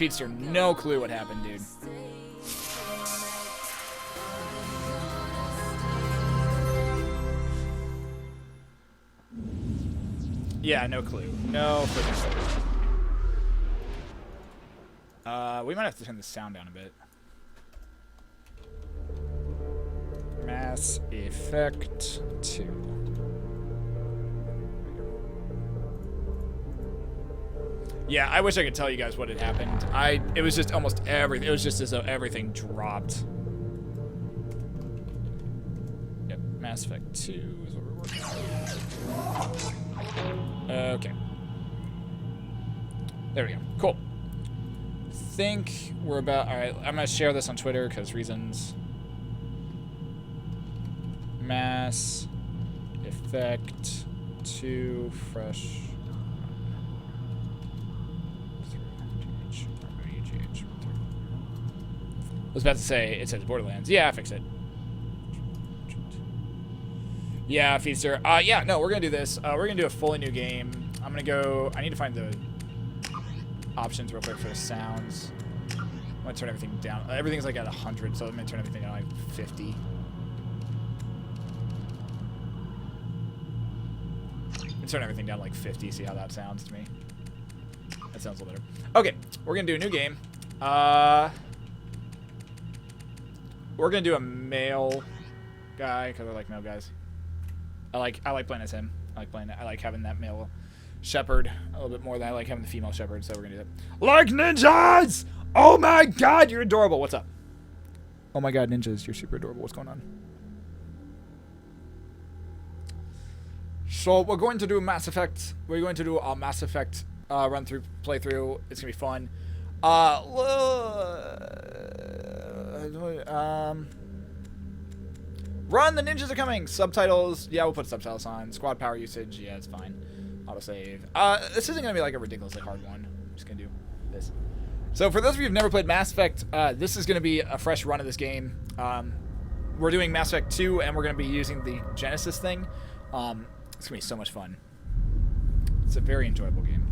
Speedster, no clue what happened, dude. Yeah, no clue. No freaking clue. We might have to turn the sound down a bit. Mass Effect 2. Yeah, I wish I could tell you guys what had happened. It was just almost everything. It was just as though everything dropped. Yep, Mass Effect 2 is what we're working on. Okay. There we go. Cool. Think we're about... Alright, I'm going to share this on Twitter because reasons. Mass Effect 2 fresh... I was about to say, it says Borderlands. Yeah, I fixed it. Yeah, Feaster. Yeah, no, we're going to do this. We're going to do a fully new game. I'm going to go... I need to find the options real quick for the sounds. I'm going to turn everything down. Everything's like at 100, so I'm going to turn everything down like 50. Turn everything down to like 50, see how that sounds to me. That sounds a little better. Okay, we're going to do a new game. We're gonna do a male guy because I like male guys. I like playing as him. I like having that male shepherd a little bit more than I like having the female shepherd. So we're gonna do that. Like ninjas! Oh my god, you're adorable. What's up? Oh my god, ninjas, you're super adorable. What's going on? So we're going to do Mass Effect. We're going to do a Mass Effect run through playthrough. It's gonna be fun. Run, the ninjas are coming. Subtitles, yeah, we'll put subtitles on. Squad power usage, yeah, it's fine. Autosave. This isn't gonna be like a ridiculously hard one. I'm just gonna do this. So for those of you who've never played Mass Effect, this is gonna be a fresh run of this game. We're doing Mass Effect 2, and we're gonna be using the Genesis thing. It's gonna be so much fun. It's a very enjoyable game.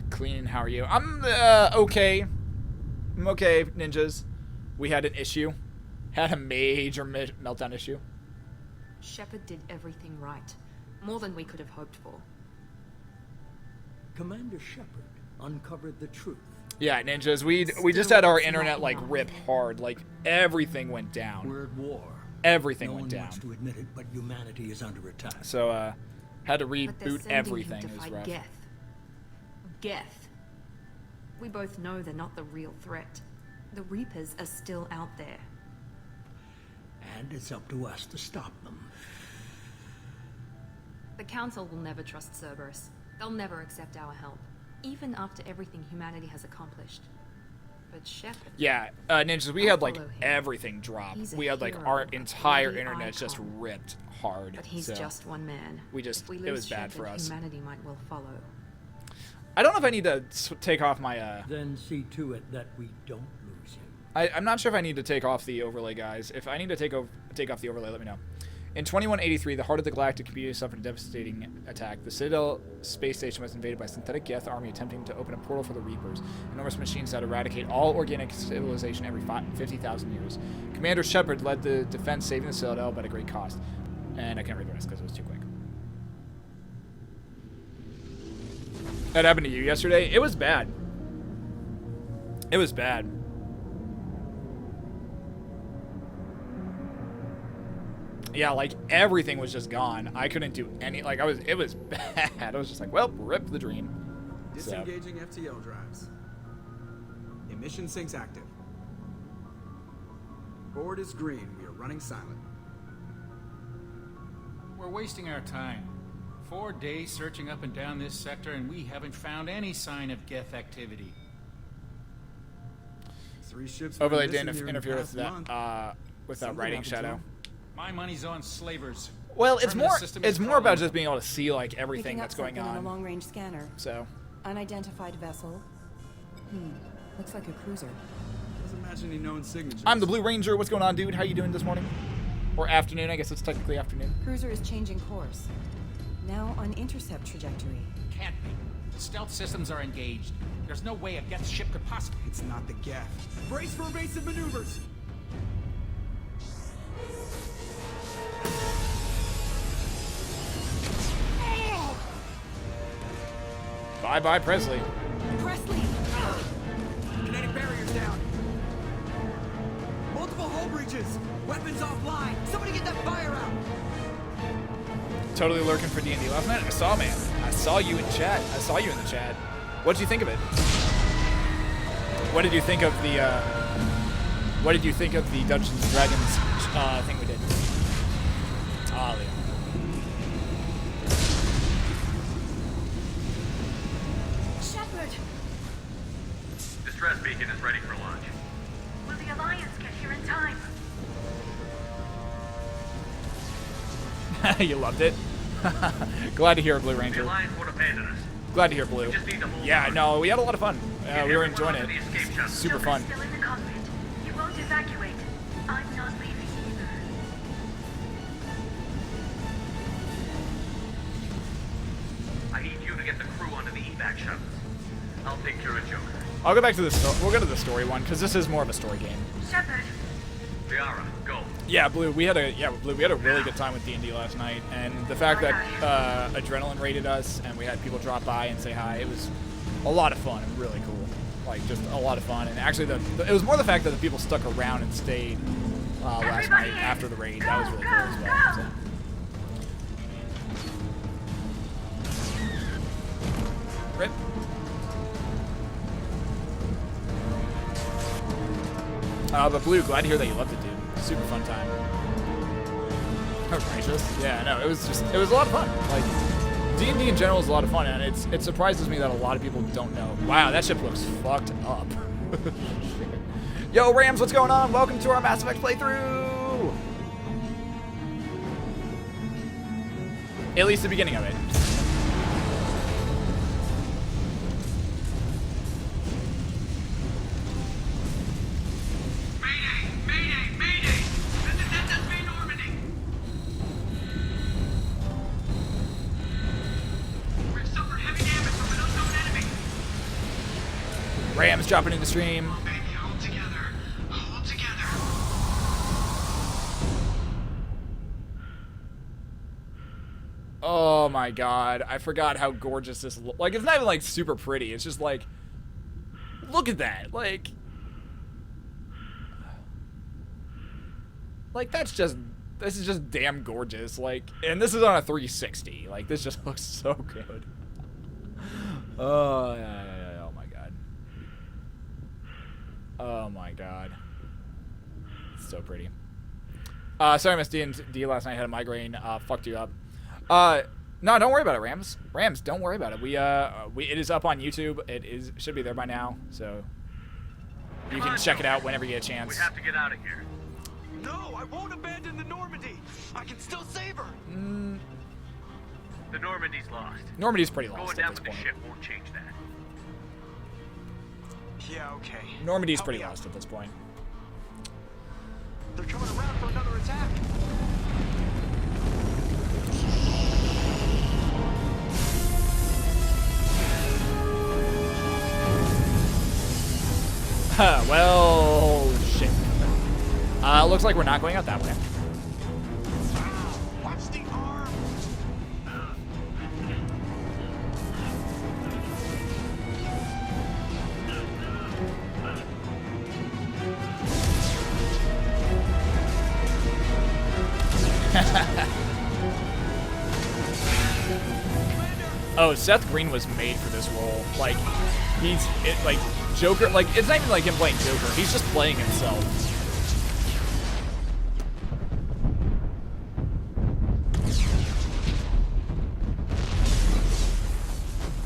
Clean, how are you? I'm okay. I'm okay, ninjas. We had an issue. Had a major meltdown issue. Shepard did everything right. More than we could have hoped for. Commander Shepard uncovered the truth. Yeah, ninjas. We just had our internet like rip hard. Like everything went down. We're at war. Everything went down. No one wants to admit it, but humanity is under attack. So had to reboot everything. It was rough. Geth. We both know they're not the real threat. The Reapers are still out there. And it's up to us to stop them. The Council will never trust Cerberus. They'll never accept our help, even after everything humanity has accomplished. But Shepard... Yeah, ninjas, we had like everything drop. We had like our entire internet just ripped hard. But he's just one man. It was bad for us. Humanity might well follow. I don't know if I need to take off my... Then see to it that we don't lose him. I'm not sure if I need to take off the overlay, guys. If I need to take off the overlay, let me know. In 2183, the heart of the galactic community suffered a devastating attack. The Citadel space station was invaded by a synthetic Geth army attempting to open a portal for the Reapers, enormous machines that eradicate all organic civilization every 50,000 years. Commander Shepard led the defense, saving the Citadel, but at great cost. And I can't read the rest because it was too quick. That happened to you yesterday? It was bad. It was bad. Yeah, like everything was just gone. I couldn't do any, like it was bad. I was just like, well, rip the dream. Disengaging FTL drives. Emission sinks active. Board is green. We are running silent. We're wasting our time. 4 days searching up and down this sector, and we haven't found any sign of Geth activity. 3 ships. Overlay didn't interfere with that writing shadow. My money's on slavers. Well, it's more about just being able to see like everything that's going on. A long-range scanner. So. Unidentified vessel. Looks like a cruiser. Doesn't match any known signatures. I'm the Blue Ranger. What's going on, dude? How you doing this morning? Or afternoon? I guess it's technically afternoon. Cruiser is changing course. Now on intercept trajectory. Can't be. Stealth systems are engaged. There's no way a Geth ship could possibly... It's not the Geth. Brace for evasive maneuvers! Bye-bye, Presley. Presley! Kinetic barriers down. Multiple hull breaches. Weapons offline. Somebody get that fire out. Totally lurking for D&D last night. I saw, man. I saw you in chat. I saw you in the chat. What did you think of it? What did you think of the, what did you think of the Dungeons & Dragons, thing we did? Ah, Leo. Shepard! Distress beacon is ready for launch. Will the Alliance get here in time? You loved it? Glad to hear, Blue The Ranger. Alliance won't abandon us. Glad to hear, Blue. Just need to hold Yeah, on. no, we had a lot of fun. Get We were everyone enjoying it. onto the escape shuttle. Super Joker's fun. still in the cockpit. You won't evacuate. I'm not leaving either. I need you to get the crew onto the evac shuttles. I'll take care of Joker. I'll go back to the we'll go to the story one, because this is more of a story game. Shepard! Liara, go. Yeah, Blue, we had a really good time with D&D last night, and the fact that Adrenaline raided us and we had people drop by and say hi, it was a lot of fun and really cool. Like, just a lot of fun. And actually, it was more the fact that the people stuck around and stayed last night after the raid. That was really cool as well. So. Rip. But Blue, glad to hear that you loved it, dude. Super fun time. Oh, gracious. Yeah, no, it was a lot of fun. Like, D&D in general is a lot of fun, and it surprises me that a lot of people don't know. Wow, that ship looks fucked up. Yo, Rams, what's going on? Welcome to our Mass Effect playthrough! At least the beginning of it. Rams dropping in the stream. Hold together. Hold together. Oh my god, I forgot how gorgeous this looks. Like, it's not even, like, super pretty. It's just, like, look at that. Like, this is just damn gorgeous. Like, and this is on a 360. Like, this just looks so good. Oh, yeah. Oh my god. Oh my god. It's so pretty. Sorry, Miss D last night had a migraine. Fucked you up. No, don't worry about it, Rams. Rams, don't worry about it. It is up on YouTube. Should be there by now, so you can check it out whenever you get a chance. We have to get out of here. No, I won't abandon the Normandy. I can still save her. The Normandy's lost. Normandy's pretty Going lost down at with this the point. ship won't change that. Yeah, okay. Normandy's Help pretty me out. lost at this point. They're coming around for another attack. Well, shit. Looks like we're not going out that way. Watch the arm. Oh, Seth Green was made for this role. Like, like Joker. Like, it's not even like him playing Joker. He's just playing himself.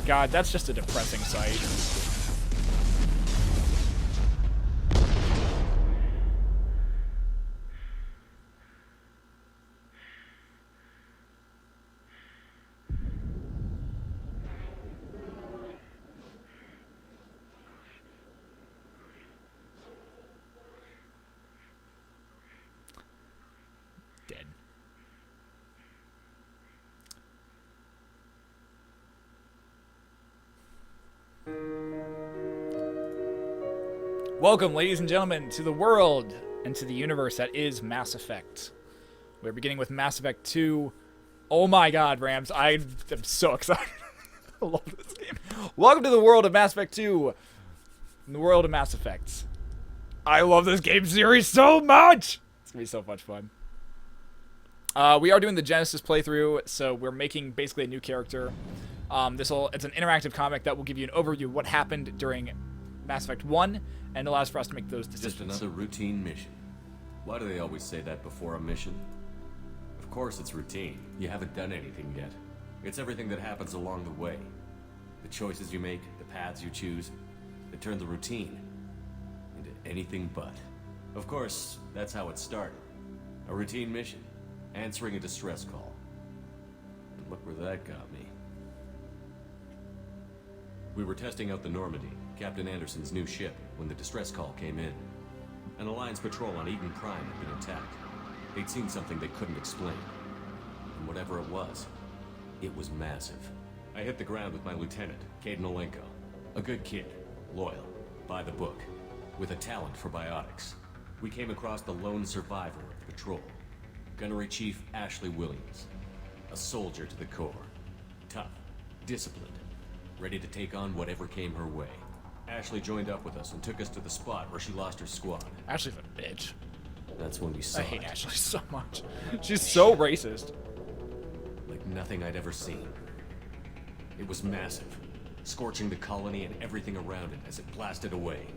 God, that's just a depressing sight. Dead. Welcome, ladies and gentlemen, to the world and to the universe that is Mass Effect. We're beginning with Mass Effect 2. Oh my god, Rams, I am so excited. I love this game. Welcome to the world of Mass Effect 2. In the world of Mass Effect. I love this game series so much! It's gonna be so much fun. We are doing the Genesis playthrough, so we're making basically a new character. It's an interactive comic that will give you an overview of what happened during Mass Effect 1, and allows for us to make those decisions. Just another routine mission. Why do they always say that before a mission? Of course it's routine. You haven't done anything yet. It's everything that happens along the way. The choices you make, the paths you choose, that turn the routine into anything but. Of course, that's how it started. A routine mission, answering a distress call. And look where that got me. We were testing out the Normandy, Captain Anderson's new ship, when the distress call came in. An Alliance patrol on Eden Prime had been attacked. They'd seen something they couldn't explain. And whatever it was massive. I hit the ground with my lieutenant, Kaidan Olenko. A good kid, loyal, by the book, with a talent for biotics. We came across the lone survivor of the patrol, Gunnery Chief Ashley Williams. A soldier to the core. Tough, disciplined, ready to take on whatever came her way. Ashley joined up with us and took us to the spot where she lost her squad. Ashley's a bitch. That's when we saw I hate it. Ashley so much. She's so racist. Like nothing I'd ever seen. It was massive, scorching the colony and everything around it as it blasted away.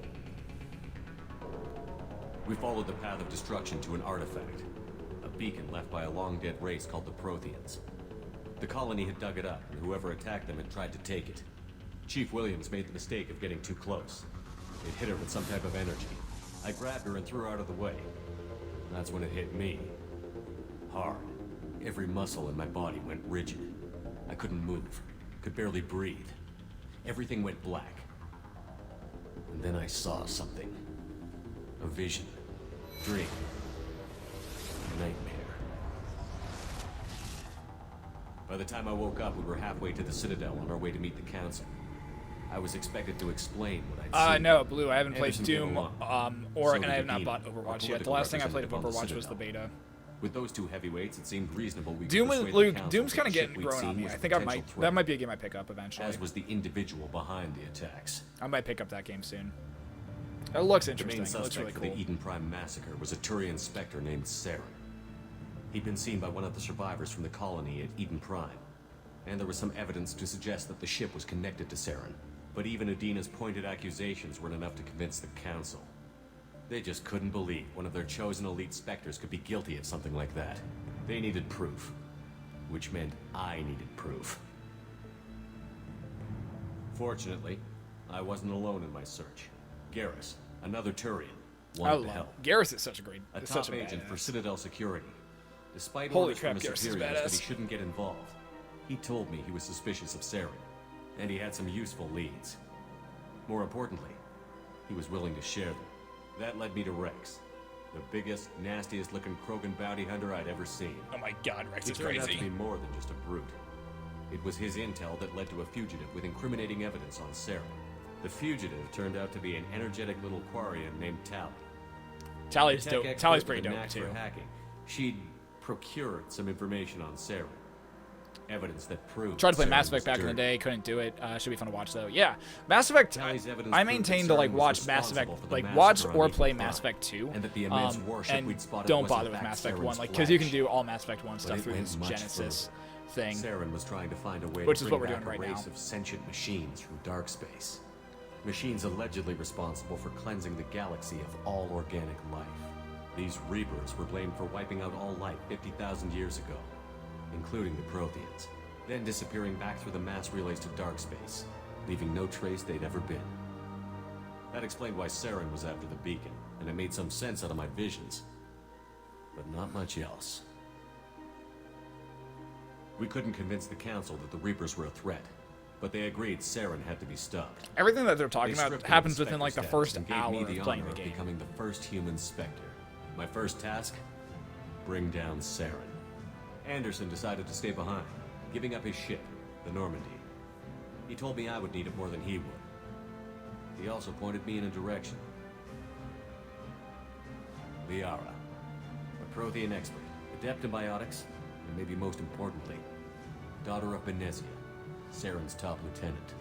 We followed the path of destruction to an artifact, a beacon left by a long-dead race called the Protheans. The colony had dug it up, and whoever attacked them had tried to take it. Chief Williams made the mistake of getting too close. It hit her with some type of energy. I grabbed her and threw her out of the way. That's when it hit me. Hard. Every muscle in my body went rigid. I couldn't move, could barely breathe. Everything went black. And then I saw something. A vision. Dream. Nightmare. By the time I woke up, we were halfway to the Citadel on our way to meet the Council. I was expected to explain what I'd seen. No, Blue, I haven't played Anderson came Doom, along. and So I have did not Edina, bought our Overwatch yet. The political last thing I played of representative on the Overwatch was the Citadel. beta. With those two heavyweights, it seemed reasonable we could Doom persuade and the Luke, Council Doom's that kind of the ship getting we'd growing on seen me. was I a think I potential might. threat, That might be a game I pick up eventually. as was the individual behind the attacks. I might pick up that game soon. It looks The interesting. main It looks suspect really for cool. the Eden Prime massacre was a Turian Spectre named Saren. He'd been seen by one of the survivors from the colony at Eden Prime, and there was some evidence to suggest that the ship was connected to Saren. But even Edina's pointed accusations weren't enough to convince the Council. They just couldn't believe one of their chosen elite Spectres could be guilty of something like that. They needed proof, which meant I needed proof. Fortunately, I wasn't alone in my search. Garrus, another Turian, I wanted to love help. Garrus is such a great, A is top such a agent for badass. Citadel Security. Despite Holy orders crap, from his Garrus is superiors that badass. he shouldn't get involved, he told me he was suspicious of Saren, and he had some useful leads. More importantly, he was willing to share them. That led me to Rex, the biggest, nastiest looking Krogan bounty hunter I'd ever seen. Oh my god, Rex He is turned out to crazy. be more than just a brute. It was his intel that led to a fugitive with incriminating evidence on Saren. The fugitive turned out to be an energetic little Quarian named Tali. Tally's Tech dope. expert Tally's with pretty a dope knack too. for hacking. She'd procured some information on Saren. Evidence that proved Tried to play Saren Mass was Effect back in the dirty. day, couldn't do it. Should be fun to watch though. Yeah, Mass Effect. Tally's evidence I proved maintain that to like Saren was watch Mass responsible Effect, for the like massacre watch on or Eden play Prime, Mass Effect 2, and that the immense warship and we'd spotted don't was in bother with fact Mass Effect Saren's 1, like because you can flash. do all Mass Effect 1 stuff it through went this much Genesis thing. Saren was trying to find a way Which to is bring what we're back doing a right race now. of sentient machines from dark space. Machines allegedly responsible for cleansing the galaxy of all organic life. These Reapers were blamed for wiping out all life 50,000 years ago, including the Protheans, then disappearing back through the mass relays to dark space, leaving no trace they'd ever been. That explained why Saren was after the beacon, and it made some sense out of my visions. But not much else. We couldn't convince the Council that the Reapers were a threat, but they agreed Saren had to be stopped. Everything that they're talking They about stripped happens him of within like the Spectre first status and gave hour me the of playing honor the game. becoming the first human Spectre. My first task? Bring down Saren. Anderson decided to stay behind, giving up his ship, the Normandy. He told me I would need it more than he would. He also pointed me in a direction. Liara, a Prothean expert, adept in biotics, and maybe most importantly, daughter of Benezia, Saren's top lieutenant.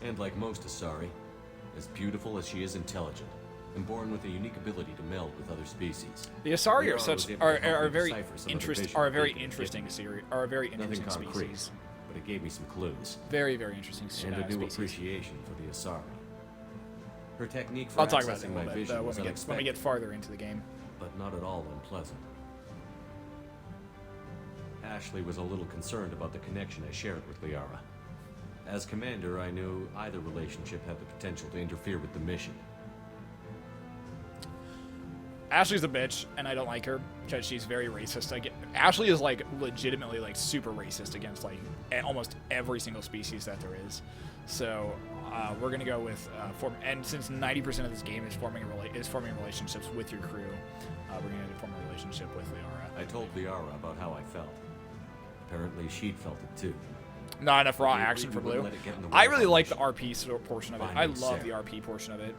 And like most Asari, as beautiful as she is intelligent, and born with a unique ability to meld with other species. The Asari Liara are was such able to help are me very decipher some of the interest vision are a that very they could interesting give me. series are a very Nothing interesting concrete, species. but it gave me some clues. Very interesting And a new species. appreciation for the Asari. Her technique for I'll talk about that accessing a my little bit vision when was we get unexpected, farther into the game. but not at all unpleasant. Ashley was a little concerned about the connection I shared with Liara. As commander, I knew either relationship had the potential to interfere with the mission. Ashley's a bitch, and I don't like her because she's very racist. Ashley is like legitimately like super racist against like almost every single species that there is. So we're gonna go with and since 90% of this game is forming relationships with your crew, we're gonna form a relationship with Liara. I told Liara about how I felt. Apparently, she'd felt it too. Not enough raw We agreed action we for wouldn't Blue. let it get in the way I of really our like the mission. RP portion of it. I Finding love the Sarah. RP portion of it.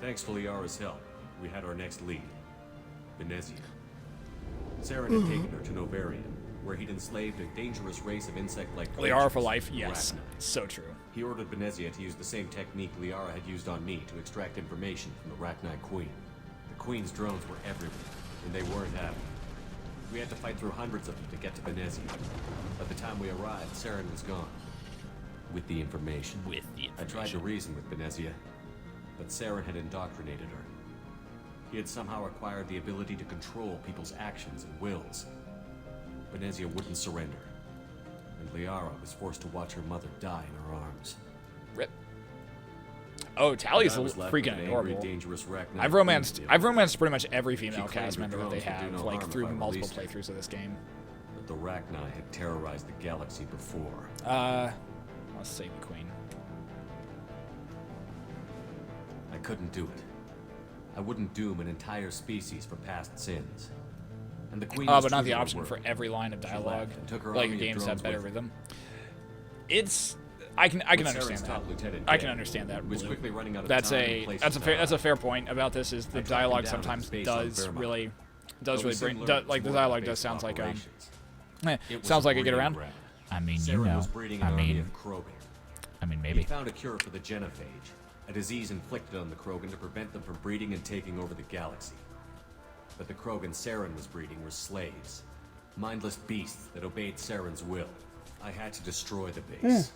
Thanks to Liara's help, we had our next lead, Benezia. Saren had taken her to Novarian, where he'd enslaved a dangerous race of insect-like Liara creatures, for life, the yes, Rachni. so true. He ordered Benezia to use the same technique Liara had used on me to extract information from the Rachni Queen. The Queen's drones were everywhere, and they weren't happy. We had to fight through hundreds of them to get to Benezia. By the time we arrived, Saren was gone. With the information. I tried to reason with Benezia, but Saren had indoctrinated her. He had somehow acquired the ability to control people's actions and wills. Benezia wouldn't surrender, and Liara was forced to watch her mother die in her arms. Rip. Oh, Tally's I was left with freaking an angry, adorable. dangerous Rachni I've Queen romanced to deal I've with. romanced pretty much every female claimed cast her member that they drones would do have, no like harm through if I multiple released her. playthroughs of this game. But the Rachni had terrorized the galaxy before. Let's save the queen. I couldn't do it. I wouldn't doom an entire species for past sins. And the Queen was But not true the to her option word. for every line of She dialogue. left and took her Let your army of games have drones better with her. rhythm. It's I can With understand Saren's that. top lieutenant I can dead, understand that. he was Blue. quickly running out of That's time a and places that's a to fair that's a hide. fair point about this. Is the I tracked him dialogue down at sometimes the base on does Vermont. really But we bring soon learned like the more dialogue about does base sounds like operations. It was sounds like a get breeding around. ground. I mean, you Saren know. was breeding I an army mean, of Krogan. He maybe. found a cure for the genophage, a disease inflicted on the Krogan to prevent them from breeding and taking over the galaxy. But the Krogan Saren was breeding were slaves, mindless beasts that obeyed Saren's will. I had to destroy the base.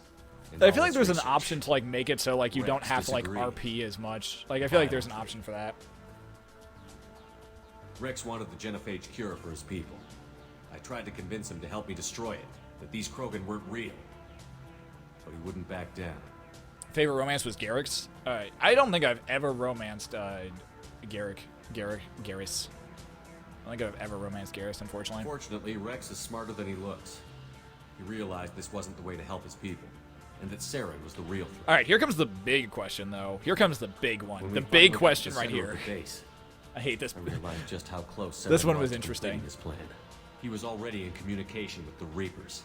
And I all feel like its there's an research. option to like make it so like you Rex don't have to like disagreed. RP as much. Like I feel like there's an option for that. Rex wanted the genophage cure for his people. I tried to convince him to help me destroy it, that these Krogan weren't real. But he wouldn't back down. Favorite romance was Garrick's. I don't think I've ever romanced Garrus. I don't think I've ever romanced Garrus, unfortunately. Fortunately, Rex is smarter than he looks. He realized this wasn't the way to help his people, and that Saren was the real threat. All right, here comes the big question, though. Here comes the big When one. we The finally big got to question the right center of here. the base, I hate this. I realized just how close Saren This one was to interesting. completing his plan. He was already in communication with the Reapers.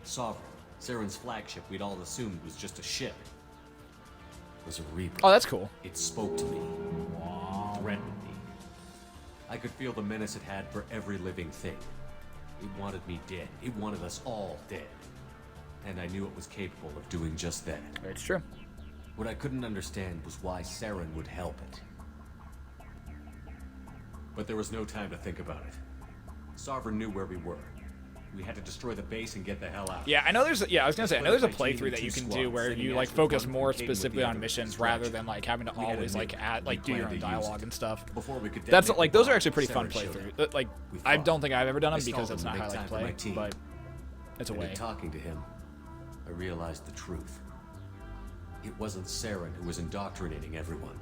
Sovereign, Saren's flagship we'd all assumed was just a ship, was a Reaper. Oh, that's cool. It spoke to me, threatened me. I could feel the menace it had for every living thing. It wanted me dead. It wanted us all dead. And I knew it was capable of doing just that. It's true. What I couldn't understand was why Saren would help it. But there was no time to think about it. Sovereign knew where we were. We had to destroy the base and get the hell out. Yeah, I know there's. I was gonna say I know there's a Split up my team playthrough in that you two can do squads, where sending you like Ash with focus one, more Caden with the specifically on other, missions distraction. rather than like having to We had a always like nuke. add We like do your planned own to use dialogue it. and stuff. Before we could That's detonate like the those are bomb, actually pretty fun Saren showed playthroughs. up. Like We I fought. don't think I've ever done I them because stalled it's him not to how I make like to time for play, my team. but it's a And in way. talking to him, I realized the truth. It wasn't Saren who was indoctrinating everyone.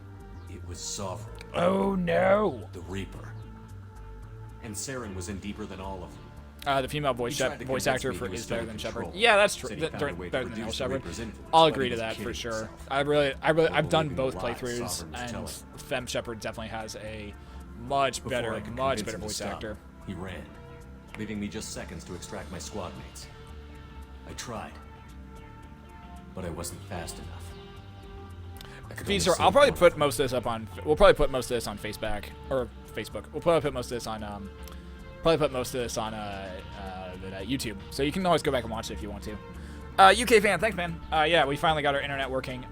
It was Sovereign, Oh no! the Reaper. And Saren was in deeper than all of them. The female voice He tried to voice convince actor me for he was is better still than in Shepard. control. Yeah, that's true. Said he found a way to Better than reduce the Shepard. Reaper's influence, I'll but agree he to was that for kidding sure. himself. I've done believing both the lies playthroughs, Sovereign was and telling. Fem Shepard definitely has a much Before I better could convince him to voice stop, actor. He ran, leaving me just seconds to extract my squad mates. I tried, but I wasn't fast enough. feature. I'll probably put most of this up on. We'll probably put most of this on Facebook or Facebook. We'll probably put most of this on. YouTube. So you can always go back and watch it if you want to. UK fan, thanks, man. Yeah, we finally got our internet working.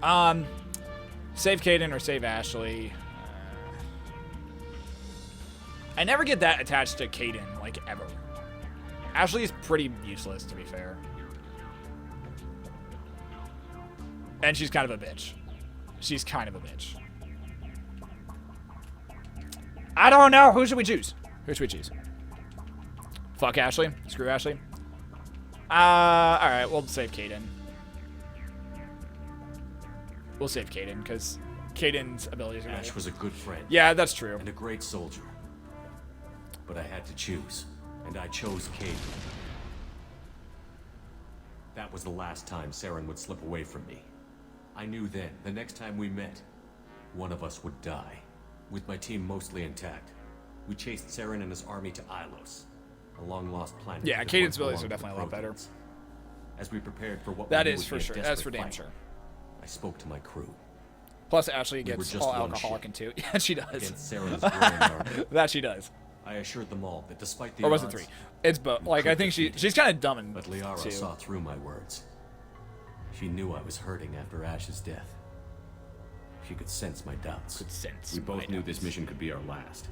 Save Caden or save Ashley. I never get that attached to Caden, like, ever. Ashley's pretty useless, to be fair. And she's kind of a bitch. She's kind of a bitch. I don't know. Who should we choose? Who should we choose? Fuck Ashley. Screw Ashley. Alright, we'll save Caden. We'll save Caden, because Caden's abilities are Ash good. was a good friend. Yeah, that's true. And a great soldier. But I had to choose, and I chose Caden. That was the last time Saren would slip away from me. I knew then, the next time we met, one of us would die. With my team mostly intact, we chased Saren and his army to Ilos, a long-lost planet. Yeah, that Caden's once abilities are belonged to definitely a lot better. Protheans. As we prepared for what That we knew is would for be a sure. desperate That's for damn fight, sure. I spoke to my crew. Plus, Ashley We were gets just all one alcoholic ship. into. Yeah, she does. Against Saren's growing army. That she does. I assured them all that despite the Or was it odds, 3? It's both. Like, I think she's kind of dumb in but Liara 2. saw through my words. She knew I was hurting after Ash's death. She could sense my doubts. Could sense We both my knew this doubts. mission could be our last.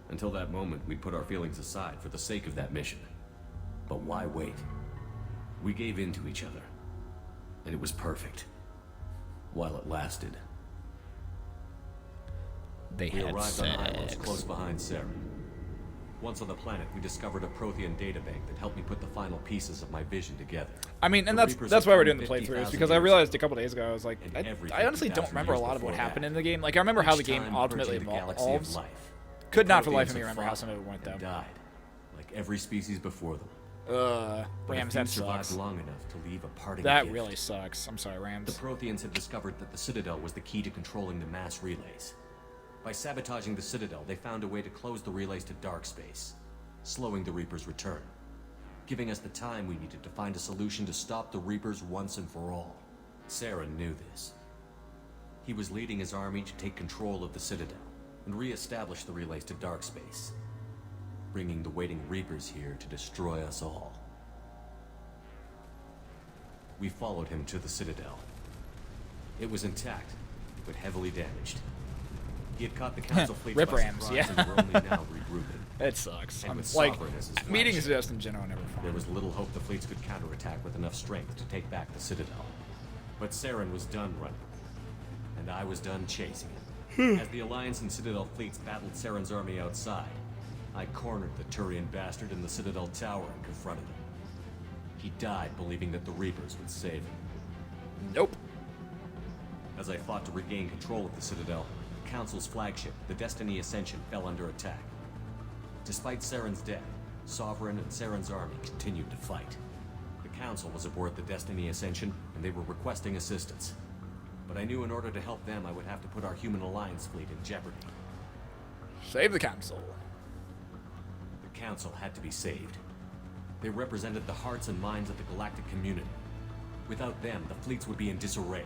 Until that moment, we'd put our feelings aside for the sake of that mission. But why wait? We gave in to each other. And it was perfect. While it lasted. They We had arrived on Ilos, sex. close behind Saren. Once on the planet, we discovered a Prothean databank that helped me put the final pieces of my vision together. I mean, and The that's Reapers that's have why we're come doing the playthrough, is 50,000 because I years realized a couple days ago, I was like, and every I honestly don't 50,000 remember a years lot of what before happened that. in the game. Like, I remember how the Each game time ultimately purging the galaxy of evolves. life, Could the not for the life Protheans of me have remember how fought some of it went, and though. died, like every species before them. Rams, But a that few survived sucks. long enough to leave a parting That gift. really sucks. I'm sorry, The Rams. Protheans had discovered that the Citadel was the key to controlling the mass relays. By sabotaging the Citadel, they found a way to close the relays to dark space, slowing the Reapers' return, giving us the time we needed to find a solution to stop the Reapers once and for all. Saren knew this. He was leading his army to take control of the Citadel and re-establish the relays to dark space, bringing the waiting Reapers here to destroy us all. We followed him to the Citadel. It was intact, but heavily damaged. He had caught the Council fleet Rip by Rams, surprise, yeah. and were only now regrouping. It sucks. And I'm with like, Sovereign as his meetings flagship, just in general are never fun. There was little hope the fleets could counterattack with enough strength to take back the Citadel. But Saren was done running, and I was done chasing him. As the Alliance and Citadel fleets battled Saren's army outside, I cornered the Turian bastard in the Citadel tower and confronted him. He died believing that the Reapers would save him. Nope. As I fought to regain control of the Citadel, the Council's flagship, the Destiny Ascension, fell under attack. Despite Saren's death, Sovereign and Saren's army continued to fight. The Council was aboard the Destiny Ascension, and they were requesting assistance. But I knew in order to help them, I would have to put our Human Alliance fleet in jeopardy. Save the council. The Council had to be saved. They represented the hearts and minds of the galactic community. Without them, the fleets would be in disarray.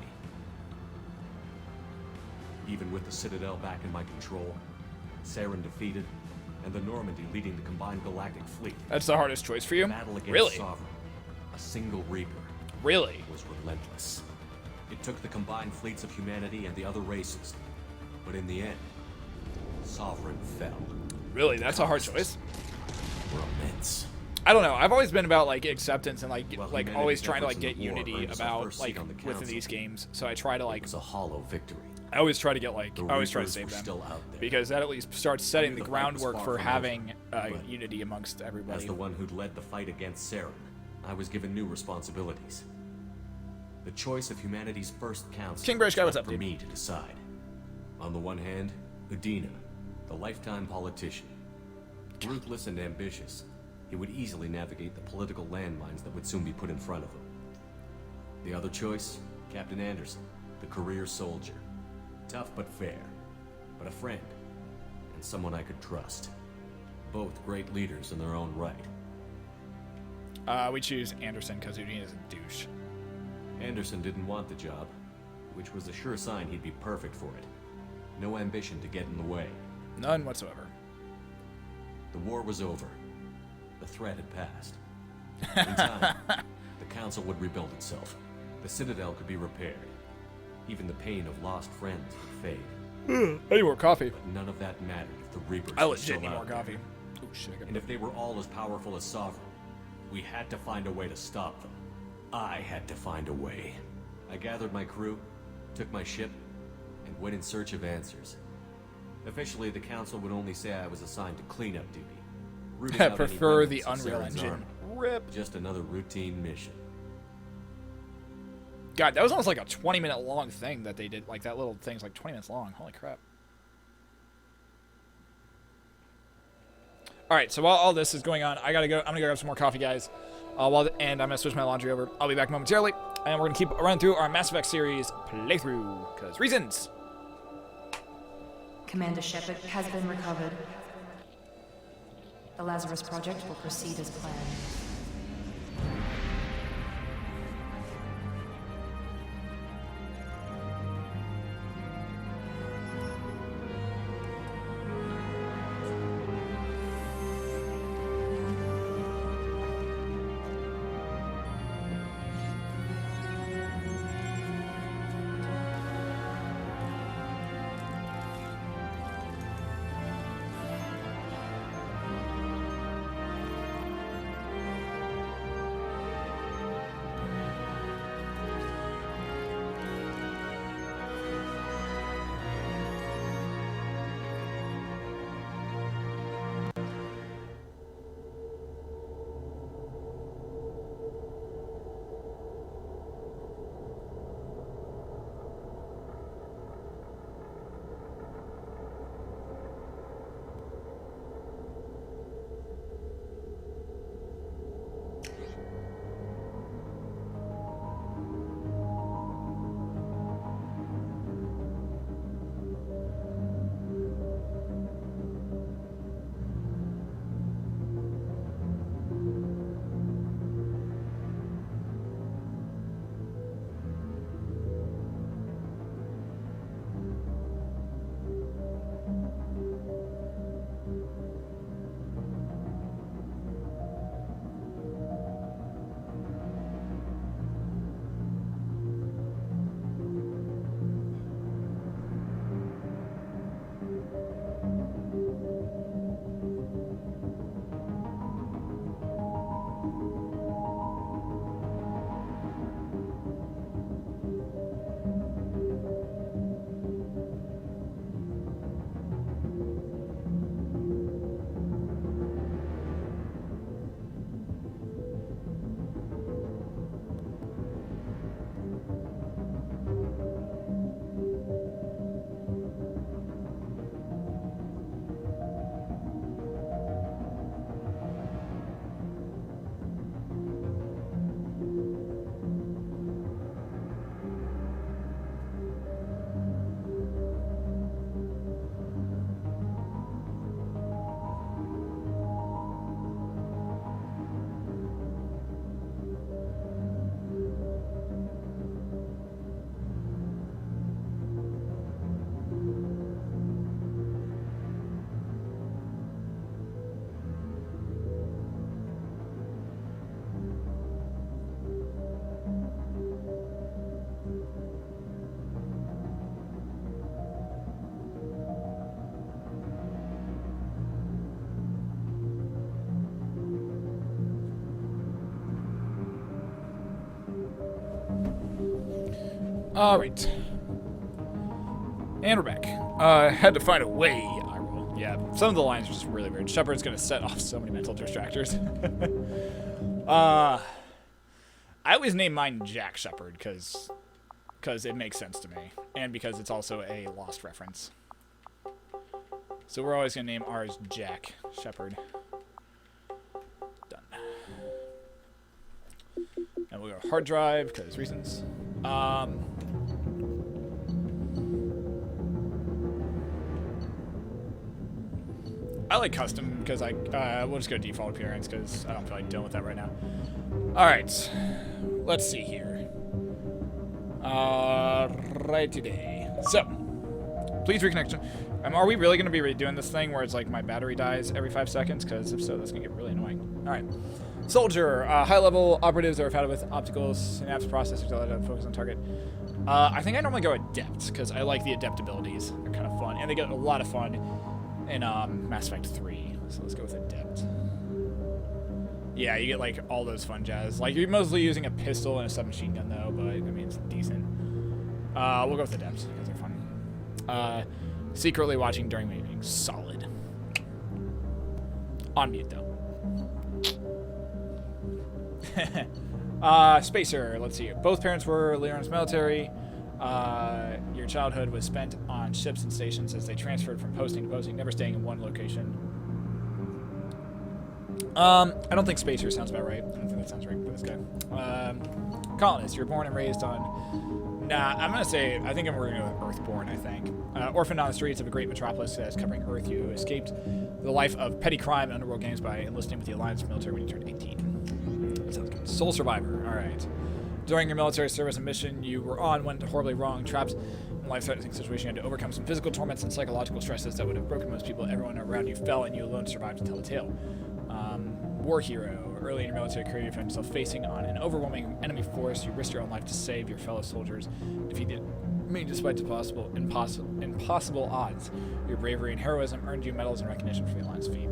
Even with the Citadel back in my control, Saren defeated, and the Normandy leading the combined galactic fleet, That's the hardest choice for you? the battle against Really? Sovereign, a single Reaper, Really? was relentless. It took the combined fleets of humanity and the other races, but in the end, Sovereign fell. Really? That's a hard choice? Were immense. I don't know. I've always been about like acceptance and like Well, like always humanity's trying to like efforts get in the war unity earned us our about first seat like on the within council. these games. So I try to It like was a hollow victory. I always try to get like The I always try to Reapers save were them still out there. because that at least starts setting knew the the fight was groundwork far for from having over, but unity amongst As everybody. the one who'd led the fight against Saren, I was given new responsibilities. The choice of humanity's first council King British guy, was what's up, for dude? me to decide. On the one hand, Udina, the lifetime politician. Ruthless and ambitious, he would easily navigate the political landmines that would soon be put in front of him. The other choice, Captain Anderson, the career soldier. Tough but fair, but a friend, and someone I could trust. Both great leaders in their own right. We choose Anderson because Udine is a douche. Anderson didn't want the job. which was a sure sign he'd be perfect for it. No ambition to get in the way. None whatsoever. The war was over. The threat had passed. In time, the Council would rebuild itself. The Citadel could be repaired. Even the pain of lost friends would fade. I need more coffee. But none of that mattered if the Reapers I were legit still need more out there. coffee. Oh shit. And if they were all as powerful as Sovereign, we had to find a way to stop them. I had to find a way. I gathered my crew, took my ship, and went in search of answers. Officially, the Council would only say I was assigned to cleanup duty. Rooting I out any prefer the remnants of Unreal Saren's Engine. army. Rip. Just another routine mission. God, that was almost like a 20-minute long thing that they did. Like, that little thing's like 20 minutes long. Holy crap. Alright, so while all this is going on, I gotta go. I'm gonna go grab some more coffee, guys. And I'm gonna switch my laundry over. I'll be back momentarily. And we're gonna keep running through our Mass Effect series playthrough. Because reasons. Commander Shepard has been recovered. The Lazarus Project will proceed as planned. Alright. And we're back. Had to find a way. I roll. Yeah, some of the lines are just really weird. Shepard's gonna set off so many mental distractors. I always name mine Jack Shepard because it makes sense to me, and because it's also a Lost reference. So we're always gonna name ours Jack Shepard. Done. And we'll go hard drive because reasons. I like custom because we'll just go default appearance because I don't feel like dealing with that right now. All right, let's see here. try today. So, please reconnect. Are we really going to be redoing this thing where it's like my battery dies every 5 seconds? Because if so, that's going to get really annoying. All right. Soldier. High-level operatives are founded with optical synapse processors that allow them to focus on target. I think I normally go Adept, because I like the Adept abilities. They're kind of fun. And they get a lot of fun in Mass Effect 3. So let's go with Adept. Yeah, you get like all those fun jazz. Like you're mostly using a pistol and a submachine gun though, but I mean it's decent. We'll go with Adept because they're fun. Secretly watching during meetings, solid. On mute though. Spacer, let's see. Both parents were Lyran's military. Your childhood was spent on ships and stations as they transferred from posting to posting, never staying in one location. I don't think Spacer sounds about right. I don't think that sounds right for this guy. Colonist, you're born and raised on... Nah, I'm going to say, I think we're going to go with Earthborn, I think. Orphaned on the streets of a great metropolis that is covering Earth, you escaped the life of petty crime and underworld games by enlisting with the Alliance military when you turned 18. That sounds good. Sole survivor, alright. During your military service and mission you were on went horribly wrong, trapped in a life-threatening situation. You had to overcome some physical torments and psychological stresses that would have broken most people. Everyone around you fell and you alone survived to tell the tale. War hero. Early in your military career, you found yourself facing on an overwhelming enemy force. You risked your own life to save your fellow soldiers, defeated many despite impossible odds. Your bravery and heroism earned you medals and recognition for the Alliance feat.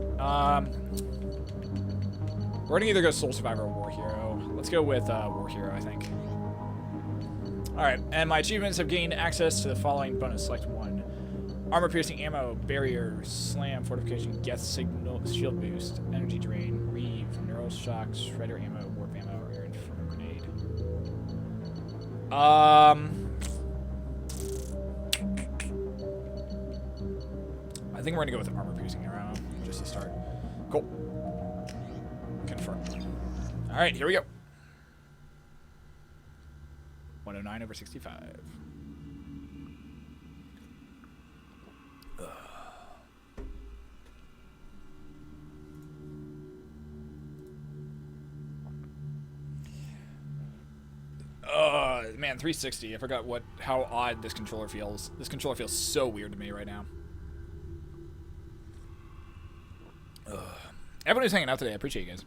We're gonna either go Soul Survivor or War Hero. Let's go with War Hero, I think. Alright, and my achievements have gained access to the following bonus. Select one. Armor-piercing ammo, barrier, slam, fortification, Geth signal, shield boost, energy drain, reeve, neural shock, shredder ammo, warp ammo, or inferno grenade. I think we're gonna go with armor-piercing arrow just to start. Cool. Confirm. All right, here we go. 109/65. Man, 360. I forgot how odd this controller feels. This controller feels so weird to me right now. Everyone who's hanging out today, I appreciate you guys.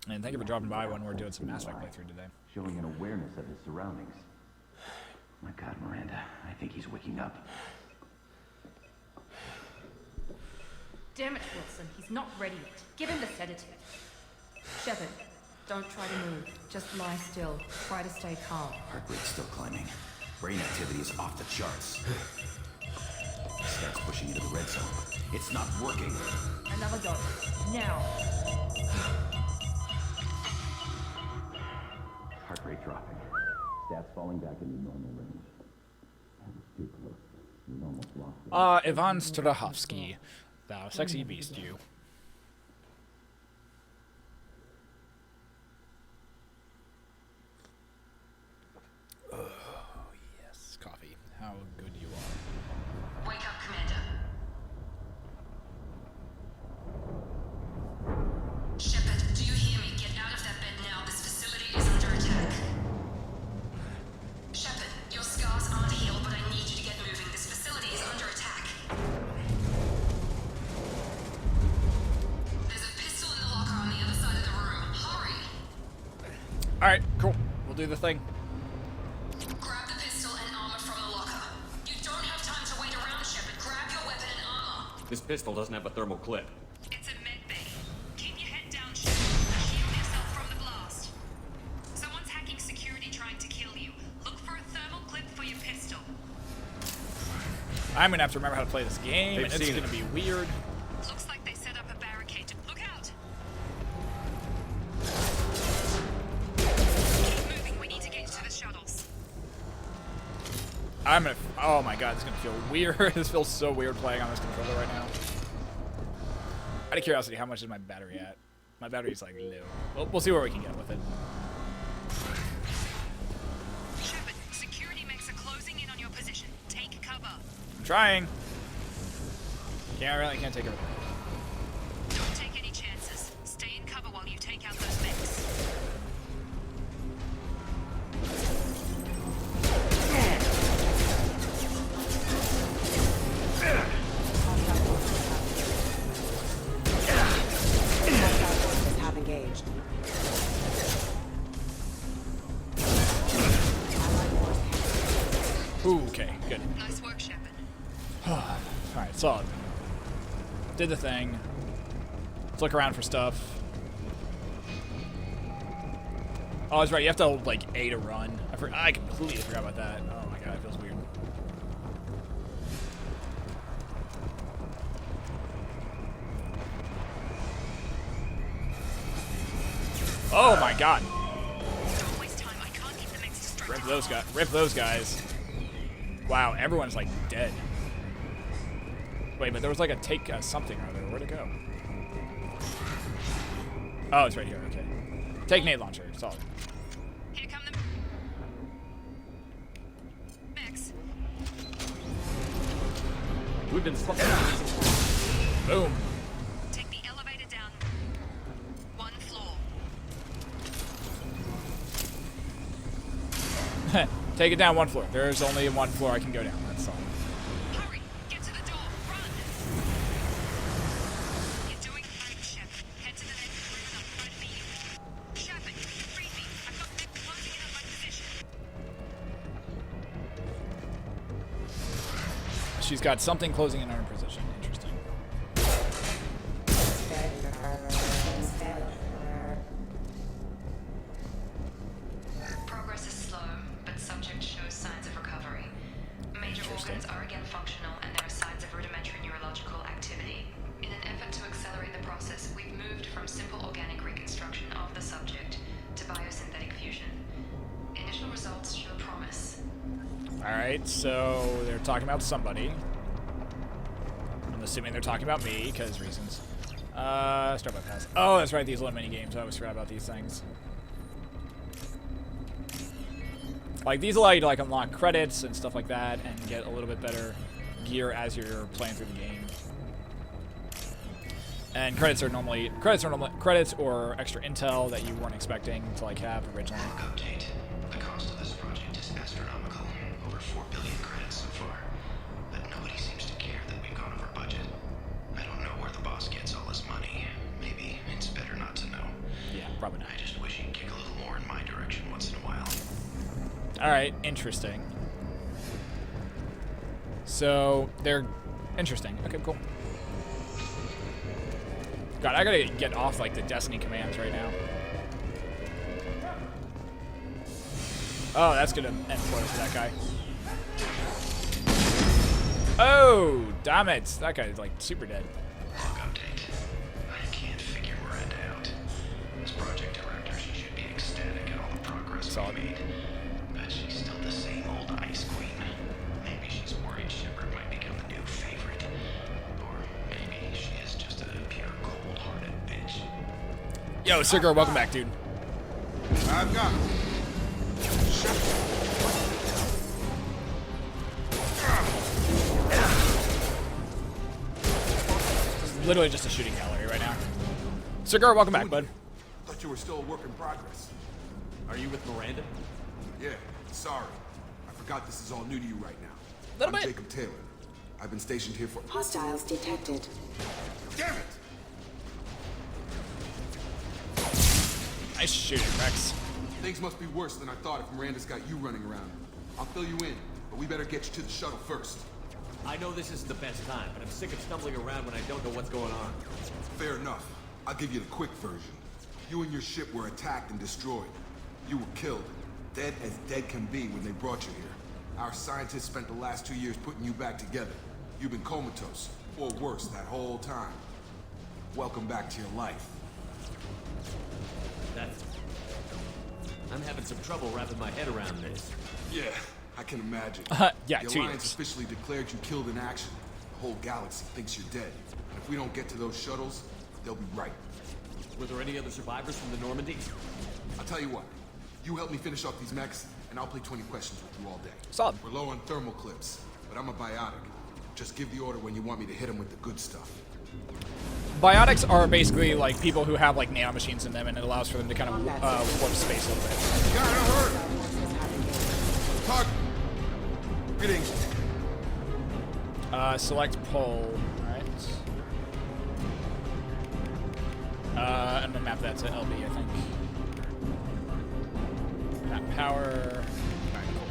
And thank you for dropping by when we're doing some Mass Effect playthrough today. Showing an awareness of his surroundings. My God, Miranda, I think he's waking up. Damn it, Wilson. He's not ready yet. Give him the sedative. Shepard, don't try to move. Just lie still. Try to stay calm. Heart rate's still climbing. Brain activity is off the charts. Starts pushing into the red zone. It's not working. Another dose. Now. Heart rate dropping. Stats falling back into normal range. That was too close. We almost lost it. Ivan Strahovski. Thou sexy beast, you. Oh, yes. Coffee. How good you are. Wake up, Commander. Shepard, do you hear me? Get out of that bed now. This facility is under attack. Shepard, your scars aren't healed, but I need you to get moving. This facility is under attack. There's a pistol in the locker on the other side of the room. Hurry! Alright, cool. We'll do the thing. Grab the pistol and armor from the locker. You don't have time to wait around, Shepard. Grab your weapon and armor. This pistol doesn't have a thermal clip. It's a med bay. Keep your head down, Shepard. Shield yourself from the blast. Someone's hacking security trying to kill you. Look for a thermal clip for your pistol. I'm gonna have to remember how to play this game, They've and it's seen gonna it. be weird. Looks like they set up a barricade. Look out! Keep moving. We need to get to the shuttles. I'm gonna. Oh my god, this is gonna feel weird. This feels so weird playing on this controller right now. Out of curiosity, how much is my battery at? My battery's like low. We'll see where we can get with it. Shepard, security mechs are closing in on your position. Take cover. I'm trying. Can't take everything. Don't take any chances. Stay in cover while you take out those mechs. Ooh, okay, good. Nice work, Shepard. Alright, solid. Did the thing. Let's look around for stuff. Oh, that's right. You have to hold, like, A to run. I completely forgot about that. Oh my god, it feels weird. Oh my god. Don't waste time. I can't keep them extra. Rip those guys. Rip those guys. Wow, everyone's, like, dead. Wait, but there was, like, a take something or other. Where'd it go? Oh, it's right here. Okay. Take nade launcher. Solid. Here come the mechs. We've been spotted. Boom. Take the elevator down. 1 floor. Take it down 1 floor. There's only 1 floor I can go down. That's all. Hurry! Get to the door! Run! You're doing great, Shepard. Head to the next room and I'll try to beat you. Shepard, read me. I've got mechs closing in on my position. She's got something closing in on her position. Interesting. Progress is slow, but subject shows signs of recovery. Major organs are again functional, and there are signs of rudimentary neurological activity. In an effort to accelerate the process, we've moved from simple organic reconstruction of the subject to biosynthetic fusion. Initial results show promise. Alright, so they're talking about somebody. I'm assuming they're talking about me, because reasons. Start by pass. Oh, that's right, these little mini games. I always forgot about these things. Like, these allow you to, like, unlock credits and stuff like that, and get a little bit better gear as you're playing through the game. And credits or extra intel that you weren't expecting to, like, have originally. Update. The cost of this project is astronomical. Over 4 billion credits so far. But nobody seems to care that we've gone over budget. I don't know where the boss gets all this money. Maybe it's better not to know. Yeah, probably not. I just wish he'd kick a little more in my direction once in a while. Alright, interesting. So, they're interesting. Okay, cool. God, I gotta get off, like, the Destiny commands right now. Oh, that's gonna end close to that guy. Oh, damn it. That guy's, like, super dead. Log update. I can't figure Miranda out. As project director, she should be ecstatic at all the progress Solid. we made. But she's still the same old Ice Queen. Maybe she's worried Shepard might become the new favorite. Or maybe she is just a pure cold-hearted bitch. Yo, Sigurd, welcome back, dude. I've got him. Literally just a shooting gallery right now. Sigurd, welcome back, bud. Thought you were still a work in progress. Are you with Miranda? Yeah, sorry. I forgot this is all new to you right now. Little I'm bit. Jacob Taylor. I've been stationed here for... Hostiles detected. Damn it! Nice shooting, Rex. Things must be worse than I thought if Miranda's got you running around. I'll fill you in, but we better get you to the shuttle first. I know this isn't the best time, but I'm sick of stumbling around when I don't know what's going on. Fair enough. I'll give you the quick version. You and your ship were attacked and destroyed. You were killed. Dead as dead can be when they brought you here. Our scientists spent the last 2 years putting you back together. You've been comatose, or worse, that whole time. Welcome back to your life. I'm having some trouble wrapping my head around this. Yeah, I can imagine. Yeah, the 2 Alliance years. officially declared you killed in action. The whole galaxy thinks you're dead. And if we don't get to those shuttles, they'll be right. Were there any other survivors from the Normandy? I'll tell you what. You help me finish off these mechs, and I'll play 20 questions with you all day. Solid. We're low on thermal clips, but I'm a biotic. Just give the order when you want me to hit them with the good stuff. Biotics are basically like people who have like nanomachines in them, and it allows for them to kind of warp space a little bit. Gotta hurt! Target! Select pull. Alright. I'm gonna map that to LB, I think. Map power. Alright, cool.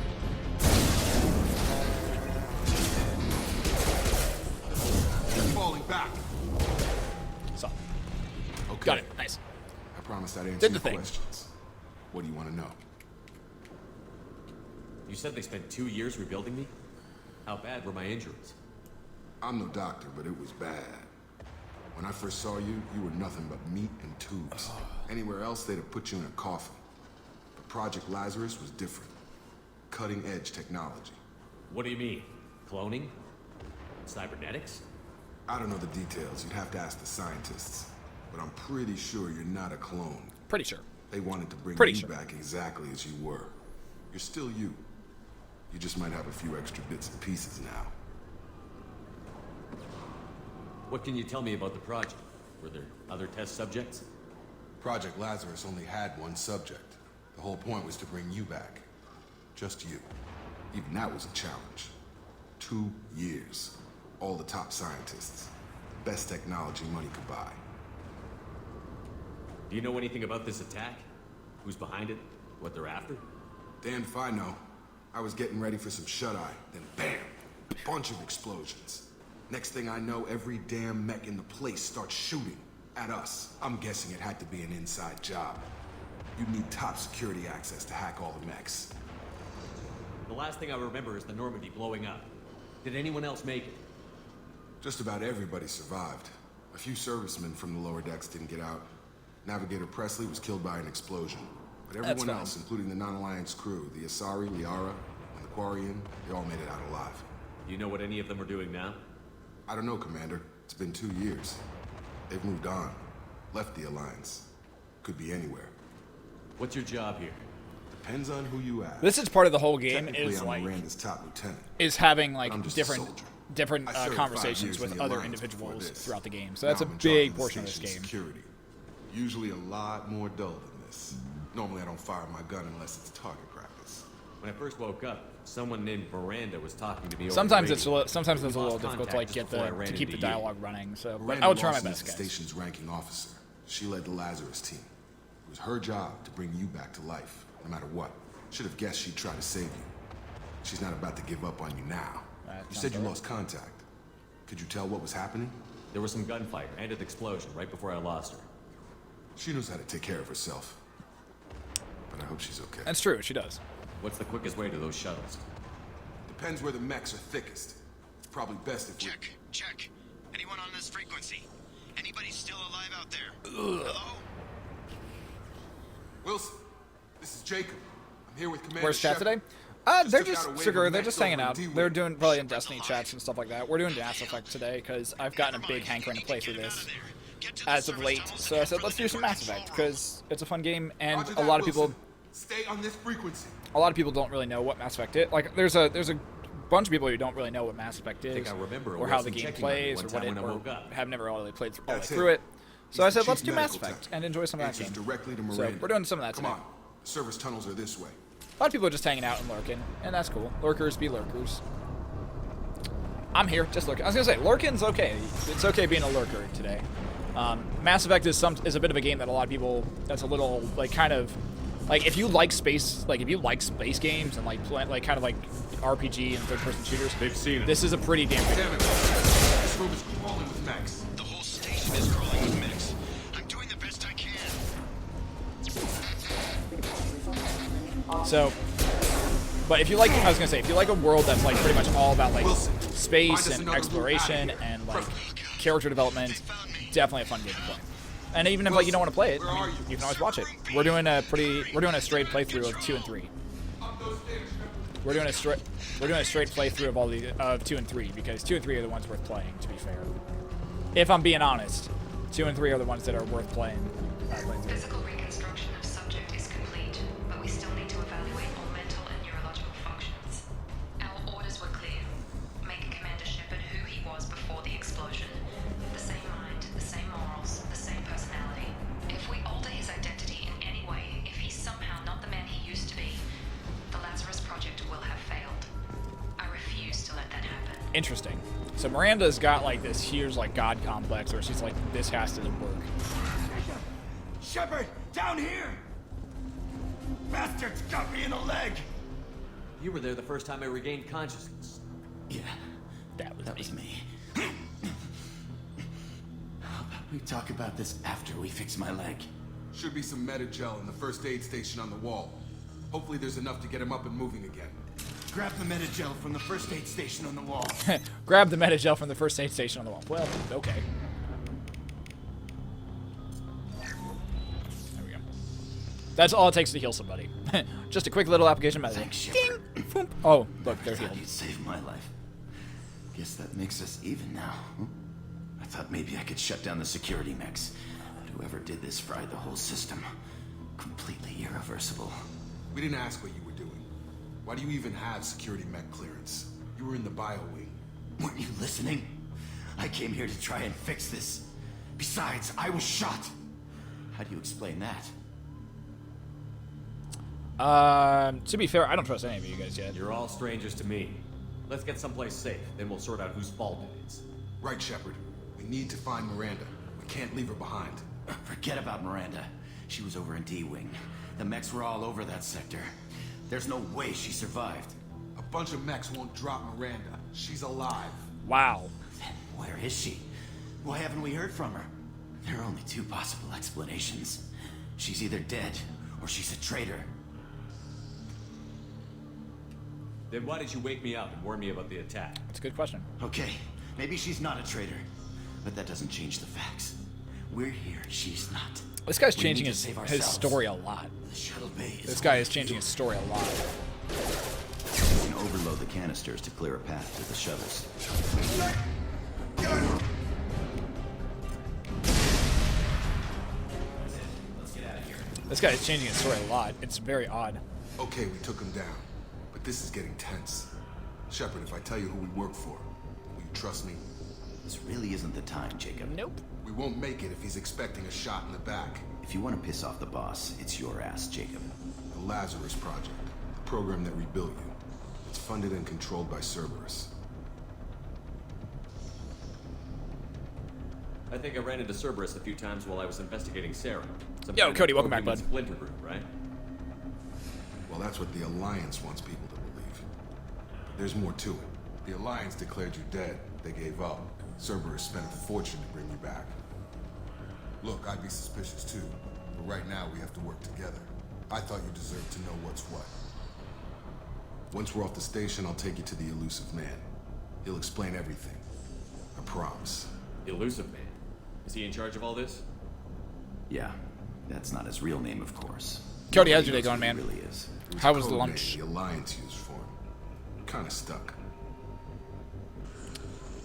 promised I'd answer Did the your thing. questions. What do you want to know? You said they spent 2 years rebuilding me? How bad were my injuries? I'm no doctor, but it was bad. When I first saw you, you were nothing but meat and tubes. Anywhere else, they'd have put you in a coffin. But Project Lazarus was different. Cutting-edge technology. What do you mean? Cloning? Cybernetics? I don't know the details. You'd have to ask the scientists. But I'm pretty sure you're not a clone. Pretty sure. They wanted to bring Pretty you sure. back exactly as you were. You're still you. You just might have a few extra bits and pieces now. What can you tell me about the project? Were there other test subjects? Project Lazarus only had one subject. The whole point was to bring you back. Just you. Even that was a challenge. 2 years. All the top scientists. Best technology money could buy. Do you know anything about this attack? Who's behind it? What they're after? Damned if I know. I was getting ready for some shut-eye, then bam! A bunch of explosions. Next thing I know, every damn mech in the place starts shooting at us. I'm guessing it had to be an inside job. You'd need top security access to hack all the mechs. The last thing I remember is the Normandy blowing up. Did anyone else make it? Just about everybody survived. A few servicemen from the lower decks didn't get out. Navigator Presley was killed by an explosion. But everyone fine. else, including the non-Alliance crew, the Asari, Liara, and the Quarian, they all made it out alive. Do you know what any of them are doing now? I don't know, Commander. It's been 2 years. They've moved on. Left the Alliance. Could be anywhere. What's your job here? Depends on who you ask. This is part of the whole game. Technically, Is I'm like Miranda's top lieutenant. is having like I'm just a different soldier. different I served 5 conversations years in with the other Alliance before individuals this. throughout the game. So that's Now a I'm in charge big of the portion of this station's game. Security. Usually a lot more dull than this. Normally I don't fire my gun unless it's target practice. When I first woke up, someone named Miranda was talking to me over Sometimes the it's radio. sometimes it's a We little lost difficult to like contact get just before I the ran to keep the into you. dialogue running. So, but Miranda I will try my Lawson best, is the guys. station's ranking officer. She led the Lazarus team. It was her job to bring you back to life, no matter what. Should have guessed she'd try to save you. She's not about to give up on you now. That You sounds said you right. lost contact. Could you tell what was happening? There was some gunfire and an explosion right before I lost her. She knows how to take care of herself. But I hope she's okay. That's true. She does. What's the quickest way to those shuttles? Depends where the mechs are thickest. It's probably best if we... Check. Anyone on this frequency? Anybody still alive out there? Hello? Wilson, this is Jacob. I'm here with Commander Where's chat Shepard. today? They're just they're just hanging out. They're doing probably in Destiny chats and stuff like that. We're doing Mass Effect today because I've gotten a big hankering to play through this as of late. So I said let's do some Mass Effect because it's a fun game and Roger a that, lot of people Wilson. Stay on this frequency. don't really know what Mass Effect is. Like there's a bunch of people who don't really know what Mass Effect is, think I remember or how the Wilson game checking on me plays, one or time what it, when I or woke up. have never really played all the way That's through him. it. So I He's the said let's chief do Mass medical Effect tech. and enjoy some of that Answers game. directly to So Miranda. we're doing some of that Come today. on. Service tunnels are this way. A lot of people are just hanging out and lurking, and that's cool. Lurkers be lurkers. I'm here, just lurking. I was gonna say, lurking's okay. It's okay being a lurker today. Mass Effect is a bit of a game that a lot of people, that's a little, like, kind of, like, if you like space games and, like, kind of, like, RPG and third-person shooters, They've seen it. this is a pretty damn good Damn it. This room is crawling with mechs. The whole station is crawling with mechs. I'm doing the best I can. So, but if you like, I was gonna say, if you like a world that's like pretty much all about like Wilson, find space us and another route exploration out of here. and like character development, definitely a fun game to play. And even if like you don't want to play it, I mean, you can always watch it. We're doing a straight playthrough of 2 and 3. We're doing a straight playthrough of all of 2 and 3 because 2 and 3 are the ones worth playing. To be fair, if I'm being honest, 2 and 3 are the ones that are worth playing. Playing through. Physical reconstruction of subject is complete, but we still need to evaluate all mental and neurological functions. Our orders were clear. Make Commander Shepard who he was before the explosion. The same mind, the same morals, the same personality. If we alter his identity in any way, if he's somehow not the man he used to be, the Lazarus Project will have failed. I refuse to let that happen. Interesting. So Miranda's got like this huge like god complex where she's like, this has to work. Shepard, down here! Bastards got me in the leg! You were there the first time I regained consciousness. Yeah, That was me. How about we talk about this after we fix my leg? Should be some meta-gel in the first aid station on the wall. Hopefully there's enough to get him up and moving again. Grab the meta-gel from the first aid station on the wall. Grab the meta-gel from the first aid station on the wall. Well, okay. There we go. That's all it takes to heal somebody. Just a quick little application method. Thanks, Shepard. Ding! Oh, look, they're I thought healed. you'd saved my life. Guess that makes us even now. Huh? I thought maybe I could shut down the security mechs. But whoever did this fried the whole system. Completely irreversible. We didn't ask what you were doing. Why do you even have security mech clearance? You were in the bio wing. Weren't you listening? I came here to try and fix this. Besides, I was shot. How do you explain that? To be fair, I don't trust any of you guys yet. You're all strangers to me. Let's get someplace safe, then we'll sort out whose fault it is. Right, Shepard. We need to find Miranda. We can't leave her behind. Forget about Miranda. She was over in D-Wing. The mechs were all over that sector. There's no way she survived. A bunch of mechs won't drop Miranda. She's alive. Wow. Then where is she? Why haven't we heard from her? There are only two possible explanations. She's either dead, or she's a traitor. Then why did you wake me up and warn me about the attack? That's a good question. Okay, maybe she's not a traitor, but that doesn't change the facts. We're here, she's not. This guy's We changing need to his save his ourselves. story a lot. The shuttle bay is This guy is changing his story a lot. We can overload the canisters to clear a path to the shuttles. This guy is changing his story a lot. It's very odd. Okay, we took him down. But this is getting tense. Shepard, if I tell you who we work for, will you trust me? This really isn't the time, Jacob. Nope. We won't make it if he's expecting a shot in the back. If you want to piss off the boss, it's your ass, Jacob. The Lazarus Project, the program that rebuilt you. It's funded and controlled by Cerberus. I think I ran into Cerberus a few times while I was investigating Sarah. Some Yo, kind of Cody, welcome back, pro-human bud. Splinter group, right? Well, that's what the Alliance wants people to believe. There's more to it. The Alliance declared you dead. They gave up. Cerberus spent a fortune to bring you back. Look, I'd be suspicious too. But right now, we have to work together. I thought you deserved to know what's what. Once we're off the station, I'll take you to the Elusive Man. He'll explain everything. I promise. The Elusive Man. Is he in charge of all this? Yeah, that's not his real name, of course. Cody, how's your day Nobody knows going, man? who he really is. It was How a was the code lunch? name the Alliance used for him. Kinda stuck.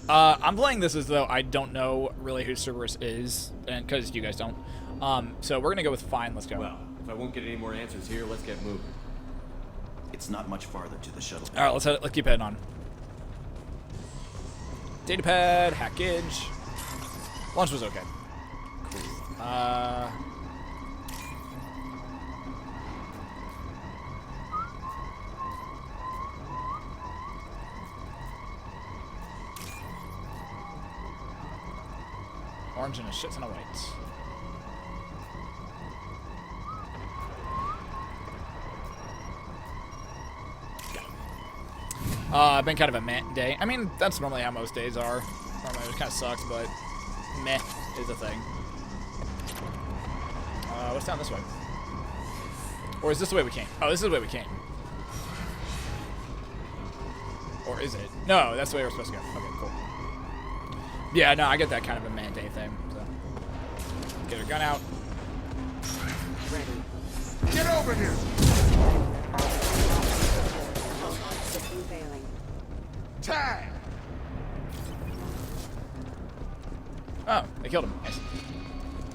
I'm playing this as though I don't know really who Cerberus is, and because you guys don't. So we're gonna go with fine. Let's go. Well, if I won't get any more answers here, let's get moving. It's not much farther to the shuttle. All right, let's keep heading on. Datapad, hackage. Lunch was okay. Orange and a shit ton of whites. Been kind of a meh day. I mean, that's normally how most days are. Normally it kind of sucks, but meh is a thing. What's down this way? Or is this the way we came? Oh, this is the way we came. Or is it? No, that's the way we're supposed to go. Okay, cool. Yeah, no, I get that kind of a meh day thing. So, get our gun out. Get over here! Tag! Oh, they killed him. Nice.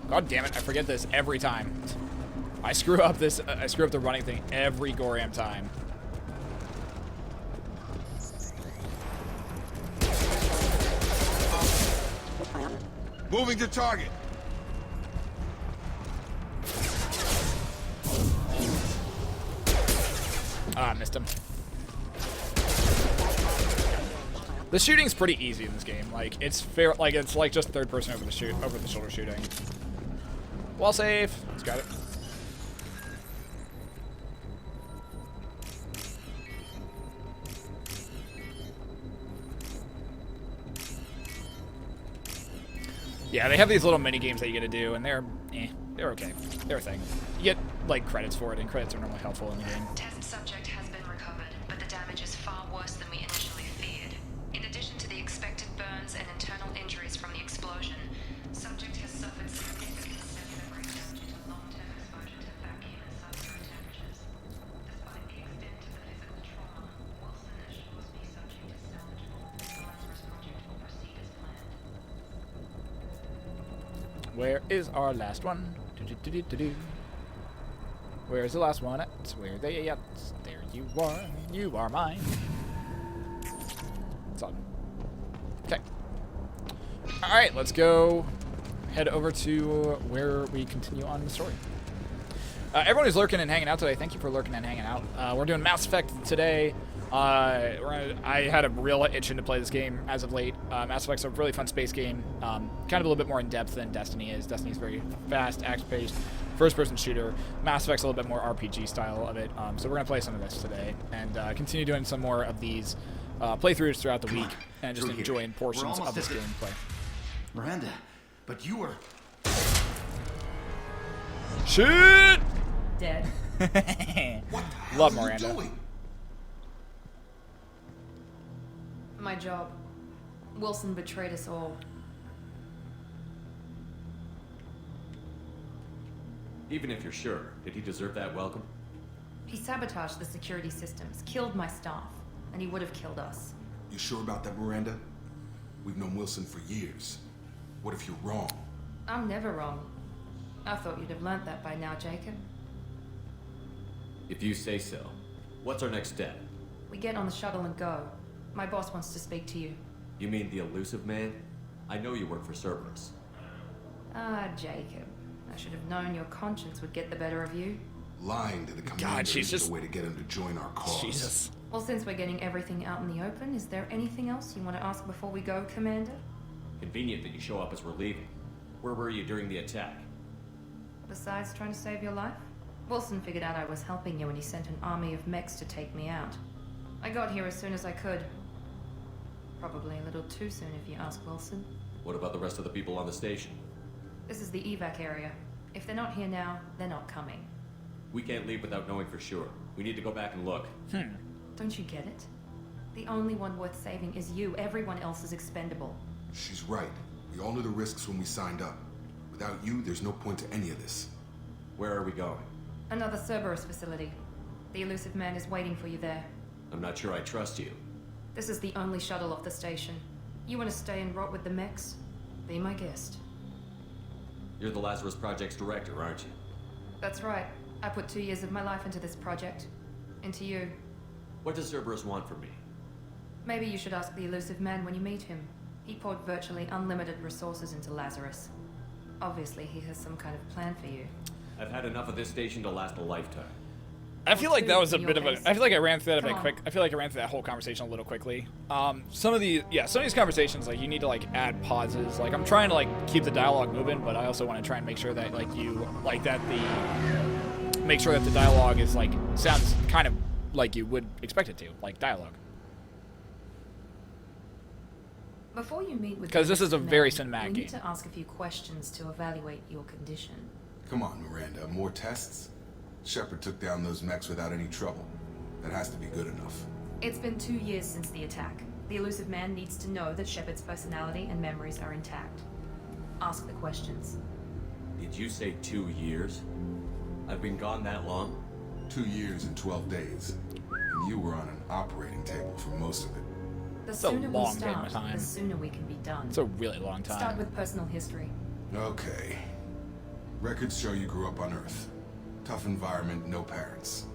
God damn it! I forget this every time. I screw up this. I screw up the running thing every goddamn time. Moving to target. Ah, missed him. The shooting's pretty easy in this game. Like it's fair. Like it's like just third person over the shoulder shooting. Wall safe. Let's grab it. Yeah, they have these little mini games that you get to do, and they're they're okay. They're a thing. You get like credits for it, and credits are normally helpful in the game. Test subject has been recovered, but the damage is far worse than we initially feared. In addition to the expected burns and internal injuries from the explosion, subject has suffered significant cellular breakdown due to long-term exposure to vacuum and sub-zero temperatures. Despite the extent of the physical trauma, Wilson assures me subject is salvageable. The Lazarus project will proceed as planned. Where is our last one? Do-do-do-do-do-do. Where's the last one at? Where they at? There you are. You are mine. It's on. Okay. Alright, let's go head over to where we continue on the story. Everyone who's lurking and hanging out today, thank you for lurking and hanging out. We're doing Mass Effect today. I had a real itch to play this game as of late. Mass Effect's a really fun space game, kind of a little bit more in depth than Destiny is. Destiny's very fast, action-paced, first-person shooter. Mass Effect's a little bit more RPG style of it. So we're gonna play some of this today and continue doing some more of these playthroughs throughout the week and just enjoying portions of this gameplay. Miranda, but you were... Shit! Dead. What the hell Love are Miranda. you doing? My job. Wilson betrayed us all. Even if you're sure, did he deserve that welcome? He sabotaged the security systems, killed my staff, and he would have killed us. You sure about that, Miranda? We've known Wilson for years. What if you're wrong? I'm never wrong. I thought you'd have learnt that by now, Jacob. If you say so. What's our next step? We get on the shuttle and go. My boss wants to speak to you. You mean the elusive man? I know you work for Cerberus. Ah, Jacob. I should have known your conscience would get the better of you. Lying to the commander she's is just... the way to get him to join our cause. Jesus. Well, since we're getting everything out in the open, is there anything else you want to ask before we go, Commander? Convenient that you show up as we're leaving. Where were you during the attack? Besides trying to save your life? Wilson figured out I was helping you and he sent an army of mechs to take me out. I got here as soon as I could. Probably a little too soon if you ask Wilson. What about the rest of the people on the station? This is the evac area. If they're not here now, they're not coming. We can't leave without knowing for sure. We need to go back and look. Don't you get it? The only one worth saving is you. Everyone else is expendable. She's right. We all knew the risks when we signed up. Without you, there's no point to any of this. Where are we going? Another Cerberus facility. The elusive man is waiting for you there. I'm not sure I trust you. This is the only shuttle off the station. You want to stay and rot with the mechs? Be my guest. You're the Lazarus Project's director, aren't you? That's right. I put 2 years of my life into this project. Into you. What does Cerberus want from me? Maybe you should ask the elusive man when you meet him. He poured virtually unlimited resources into Lazarus. Obviously, he has some kind of plan for you. I've had enough of this station to last a lifetime. I feel like that was a bit of a... I feel like I ran through that a bit Come on. quick. I feel like I ran through that whole conversation a little quickly. Some of these conversations, like, you need to, like, add pauses. Like, I'm trying to, like, keep the dialogue moving, but I also want to try and make sure that, like, you... Like, that the... Make sure that the dialogue is, like, sounds kind of like you would expect it to. Like, dialogue. Before you meet with... Because this is a the very man, cinematic we need game. to ask a few questions to evaluate your condition. Come on, Miranda. More tests? Shepard took down those mechs without any trouble. That has to be good enough. It's been 2 years since the attack. The elusive man needs to know that Shepard's personality and memories are intact. Ask the questions. Did you say 2 years? I've been gone that long? 2 years and 12 days. And you were on an operating table for most of it. The It's a sooner we long game start, of time. the sooner we can be done. It's a really long time. Start with personal history. Okay. Records show you grew up on Earth. Tough environment, no parents.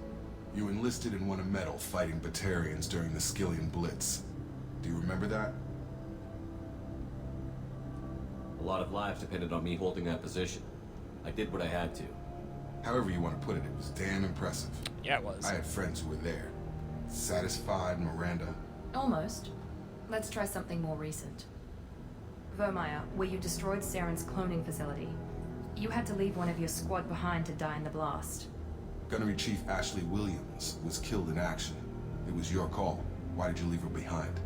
You enlisted and won a medal fighting Batarians during the Skillian Blitz. Do you remember that? A lot of lives depended on me holding that position. I did what I had to. However you want to put it, it was damn impressive. Yeah, it was. I had friends who were there. Satisfied, Miranda? Almost. Let's try something more recent. Vermeer, where you destroyed Saren's cloning facility. You had to leave one of your squad behind to die in the blast. Gunnery Chief Ashley Williams was killed in action. It was your call. Why did you leave her behind?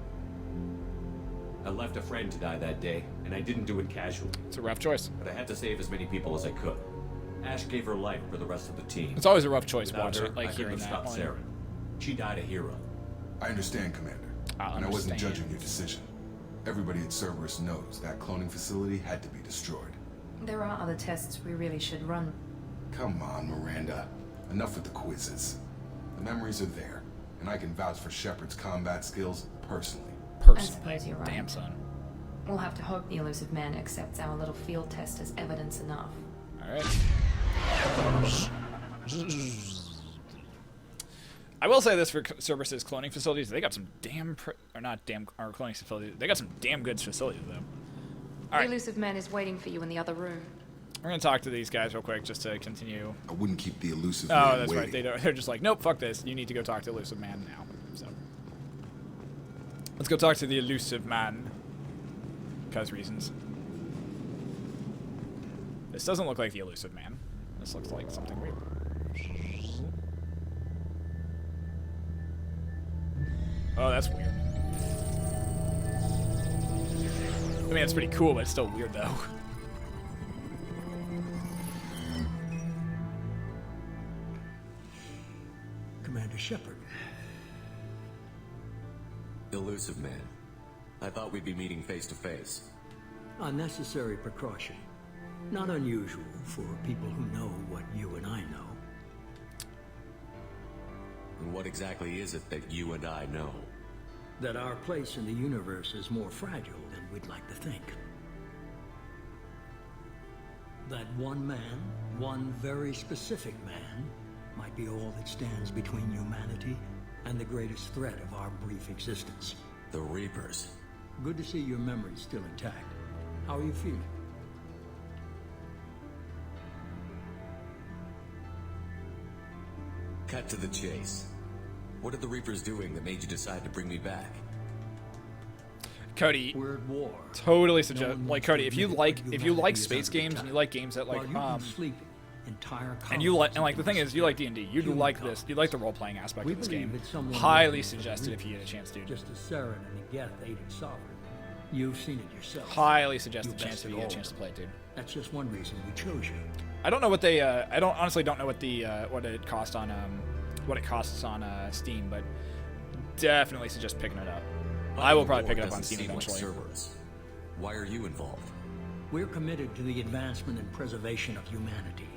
I left a friend to die that day, and I didn't do it casually. It's a rough choice. But I had to save as many people as I could. Ash gave her life for the rest of the team. It's always a rough choice Without watching, her, like I hearing couldn't have that. stopped Saren. She died a hero. I understand, Commander. And I wasn't judging your decision. Everybody at Cerberus knows that cloning facility had to be destroyed. There are other tests we really should run. Come on, Miranda. Enough with the quizzes. The memories are there, and I can vouch for Shepard's combat skills personally. I suppose you're right. Damn, son. We'll have to hope the Elusive Man accepts our little field test as evidence enough. Alright. I will say this for Cerberus's cloning facilities, they got some damn, or cloning facilities, they got some damn good facilities, though. The Elusive Man is waiting for you in the other room. We're gonna talk to these guys real quick, just to continue. I wouldn't keep the Elusive Man waiting. Oh, that's right, they're just like, nope, fuck this, you need to go talk to Elusive Man now, so. Let's go talk to the Elusive Man. Because reasons. This doesn't look like the Elusive Man. This looks like something weird. Oh, that's weird. I mean, it's pretty cool, but it's still weird, though. Commander Shepard. Elusive Man. I thought we'd be meeting face to face. Unnecessary precaution. Not unusual for people who know what you and I know. And what exactly is it that you and I know? That our place in the universe is more fragile than we'd like to think. That one man, one very specific man, might be all that stands between humanity and the greatest threat of our brief existence. The Reapers. Good to see your memory's still intact. How are you feeling? Cut to the chase. What are the Reapers doing that made you decide to bring me back? Cody, Word war. Totally suggest Cody, if you like space games and you like games that like and you like the thing is you like D&D, you'd like this, you like the role playing aspect of this game. Highly suggested if you get a chance to. Just as Saren and the Geth aided Sovereign. You've seen it yourself. Highly suggested chance if you get a chance to play it, dude. That's just one reason we chose you. I don't know what they honestly don't know what the what it costs on Steam, but definitely suggest picking it up. I will probably pick it up on Steam eventually. Why are you involved? We're committed to the advancement and preservation of humanity.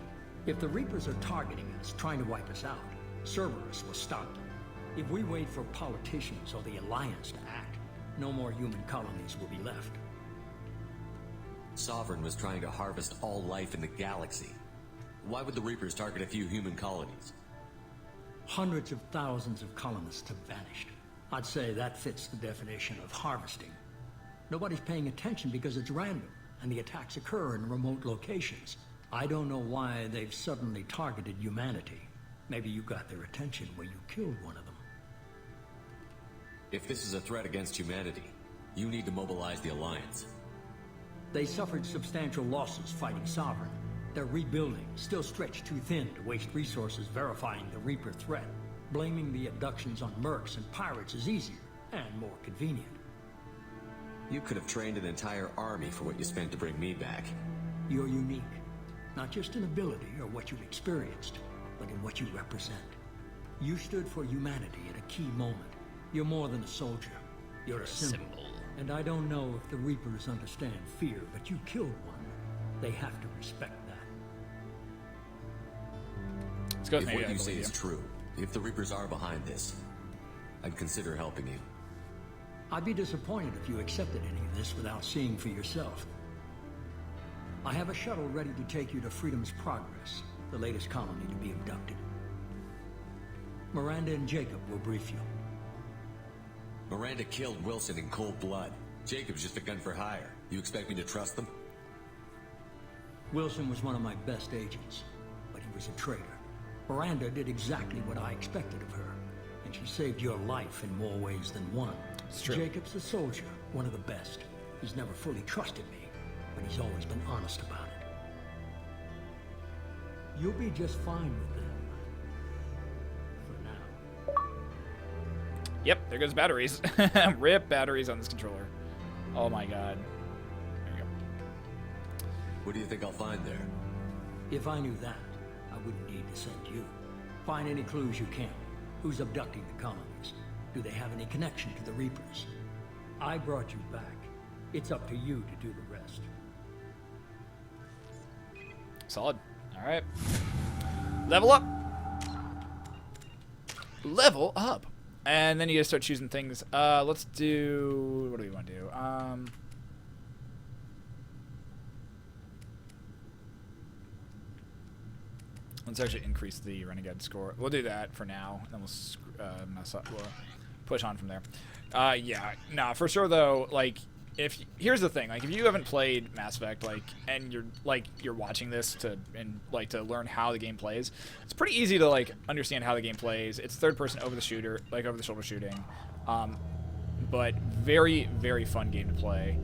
If the Reapers are targeting us, trying to wipe us out, Cerberus will stop them. If we wait for politicians or the Alliance to act, no more human colonies will be left. Sovereign was trying to harvest all life in the galaxy. Why would the Reapers target a few human colonies? Hundreds of thousands of colonists have vanished. I'd say that fits the definition of harvesting. Nobody's paying attention because it's random, and the attacks occur in remote locations. I don't know why they've suddenly targeted humanity. Maybe you got their attention when you killed one of them. If this is a threat against humanity, you need to mobilize the Alliance. They suffered substantial losses fighting Sovereign. They're rebuilding, still stretched too thin to waste resources verifying the Reaper threat. Blaming the abductions on mercs and pirates is easier and more convenient. You could have trained an entire army for what you spent to bring me back. You're unique. Not just in ability or what you've experienced, but in what you represent. You stood for humanity at a key moment. You're more than a soldier. You're a symbol. And I don't know if the Reapers understand fear, but you killed one. They have to respect that. Let's go with if what you say is true, if the Reapers are behind this, I'd consider helping you. I'd be disappointed if you accepted any of this without seeing for yourself. I have a shuttle ready to take you to Freedom's Progress, the latest colony to be abducted. Miranda and Jacob will brief you. Miranda killed Wilson in cold blood. Jacob's just a gun for hire. You expect me to trust them? Wilson was one of my best agents, but he was a traitor. Miranda did exactly what I expected of her, and she saved your life in more ways than one. It's true. Jacob's a soldier, one of the best. He's never fully trusted me, but he's always been honest about it. You'll be just fine with them. For now. Yep, there goes batteries. Rip batteries on this controller. Oh my god. There we go. What do you think I'll find there? If I knew that, I wouldn't need to send you. Find any clues you can. Who's abducting the colonies? Do they have any connection to the Reapers? I brought you back. It's up to you to do the rest. Solid. All right. Level up. Level up. And then you just start choosing things. Let's do... What do we want to do? Let's actually increase the Renegade score. We'll do that for now, and then we'll push on from there. Yeah, nah, for sure though. Like, here's the thing. Like, if you haven't played Mass Effect, and you're watching this to learn how the game plays, it's pretty easy to understand how the game plays. It's third person over the shoulder shooting, but very, very fun game to play.